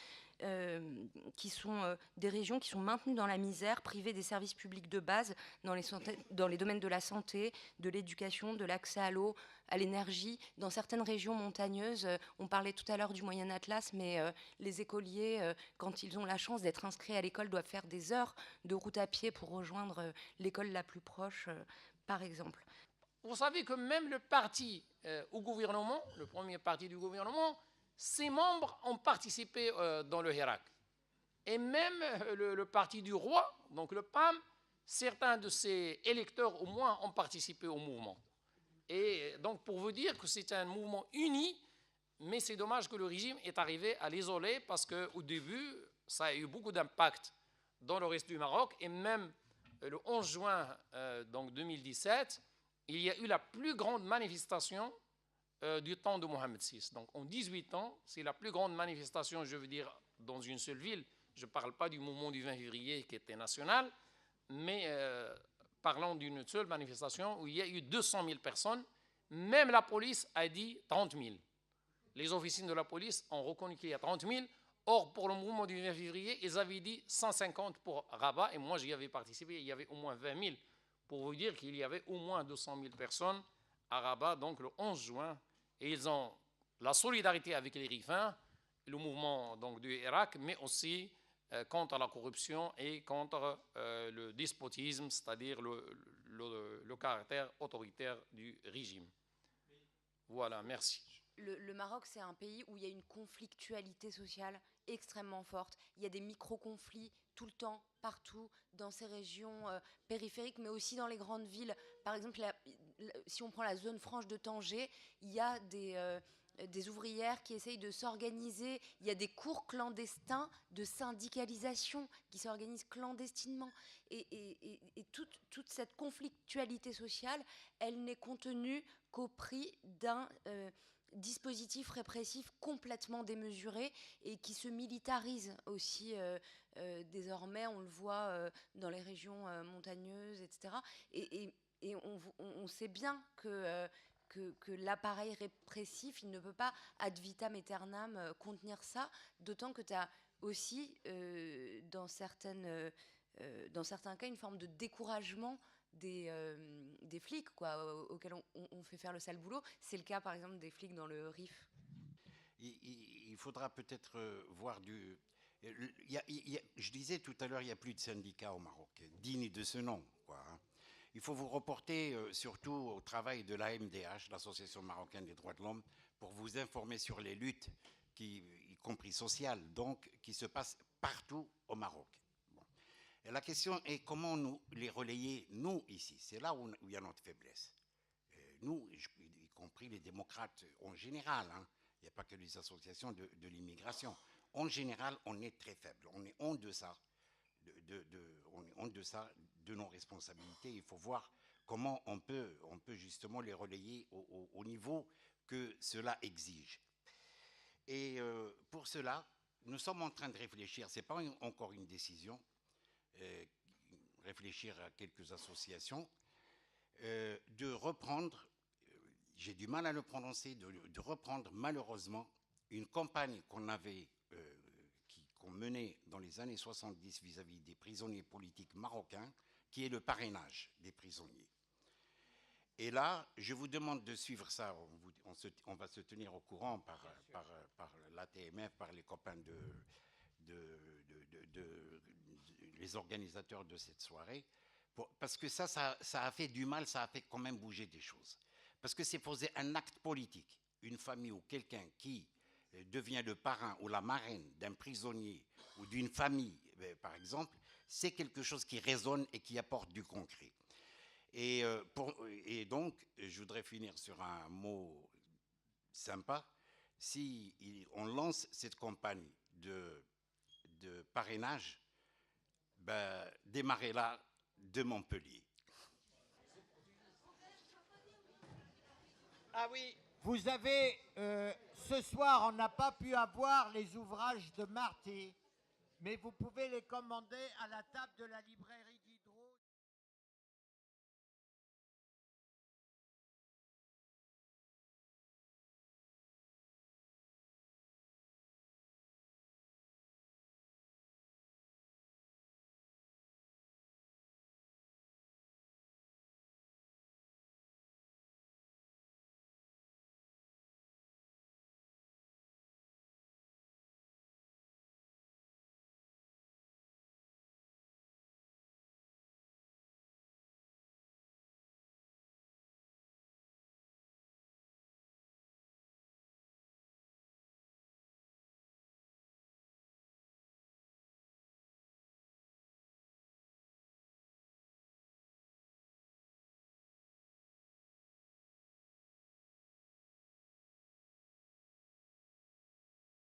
qui sont des régions qui sont maintenues dans la misère, privées des services publics de base dans les domaines de la santé, de l'éducation, de l'accès à l'eau, à l'énergie. Dans certaines régions montagneuses, on parlait tout à l'heure du Moyen Atlas, mais les écoliers, quand ils ont la chance d'être inscrits à l'école, doivent faire des heures de route à pied pour rejoindre l'école la plus proche, par exemple. Vous savez que même le parti au gouvernement, le premier parti du gouvernement, ses membres ont participé dans le Hirak. Et même le parti du roi, donc le PAM, certains de ses électeurs au moins ont participé au mouvement. Et donc pour vous dire que c'est un mouvement uni, mais c'est dommage que le régime est arrivé à l'isoler parce qu'au début, ça a eu beaucoup d'impact dans le reste du Maroc. Et même le 11 juin donc 2017, il y a eu la plus grande manifestation du temps de Mohamed VI. Donc en 18 ans, c'est la plus grande manifestation, je veux dire, dans une seule ville. Je ne parle pas du mouvement du 20 février qui était national, mais parlons d'une seule manifestation où il y a eu 200 000 personnes. Même la police a dit 30 000. Les officines de la police ont reconnu qu'il y a 30 000. Or, pour le mouvement du 20 février, ils avaient dit 150 pour Rabat, et moi j'y avais participé, il y avait au moins 20 000. Pour vous dire qu'il y avait au moins 200 000 personnes à Rabat, donc le 11 juin. Et ils ont la solidarité avec les Rifins, le mouvement donc, du Irak, mais aussi contre la corruption et contre le despotisme, c'est-à-dire le caractère autoritaire du régime. Voilà, merci. Le Maroc, c'est un pays où il y a une conflictualité sociale extrêmement forte. Il y a des micro-conflits tout le temps, partout, dans ces régions périphériques, mais aussi dans les grandes villes. Par exemple, si on prend la zone franche de Tanger, il y a des ouvrières qui essayent de s'organiser. Il y a des cours clandestins de syndicalisation qui s'organisent clandestinement. Et toute cette conflictualité sociale, elle n'est contenue qu'au prix d'un dispositif répressif complètement démesuré et qui se militarise aussi désormais, on le voit dans les régions montagneuses, etc. Et on sait bien que l'appareil répressif, il ne peut pas ad vitam aeternam contenir ça, d'autant que tu as aussi, dans certains cas, une forme de découragement des flics auxquels on fait faire le sale boulot. C'est le cas, par exemple, des flics dans le Rif. Il faudra peut-être voir du... je disais tout à l'heure, il n'y a plus de syndicats au Maroc, dignes de ce nom, quoi, hein. Il faut vous reporter surtout au travail de l'AMDH, l'Association marocaine des droits de l'homme, pour vous informer sur les luttes, y compris sociales, donc, qui se passent partout au Maroc. Bon. Et la question est comment nous les relayer, nous, ici. C'est là où il y a notre faiblesse. Nous, y compris les démocrates en général, hein, il n'y a pas que les associations de l'immigration. En général, on est très faible. On est en deçà on est en deçà de nos responsabilités. Il faut voir comment on peut justement les relayer au niveau que cela exige. Et pour cela, nous sommes en train de réfléchir, ce n'est pas encore une décision, réfléchir à quelques associations, de reprendre, j'ai du mal à le prononcer, de reprendre malheureusement une campagne qu'on avait, qu'on menait dans les années 70 vis-à-vis des prisonniers politiques marocains, qui est le parrainage des prisonniers. Et là, je vous demande de suivre ça. On va se tenir au courant par l'ATMF, par les copains les organisateurs de cette soirée, parce que ça a fait du mal, ça a fait quand même bouger des choses. Parce que c'est poser un acte politique. Une famille ou quelqu'un qui devient le parrain ou la marraine d'un prisonnier ou d'une famille, par exemple, c'est quelque chose qui résonne et qui apporte du concret. Et donc, je voudrais finir sur un mot sympa. Si on lance cette campagne de parrainage, démarrez-la de Montpellier. Ah oui. Vous avez, ce soir, on n'a pas pu avoir les ouvrages de Marty, mais vous pouvez les commander à la table de la librairie.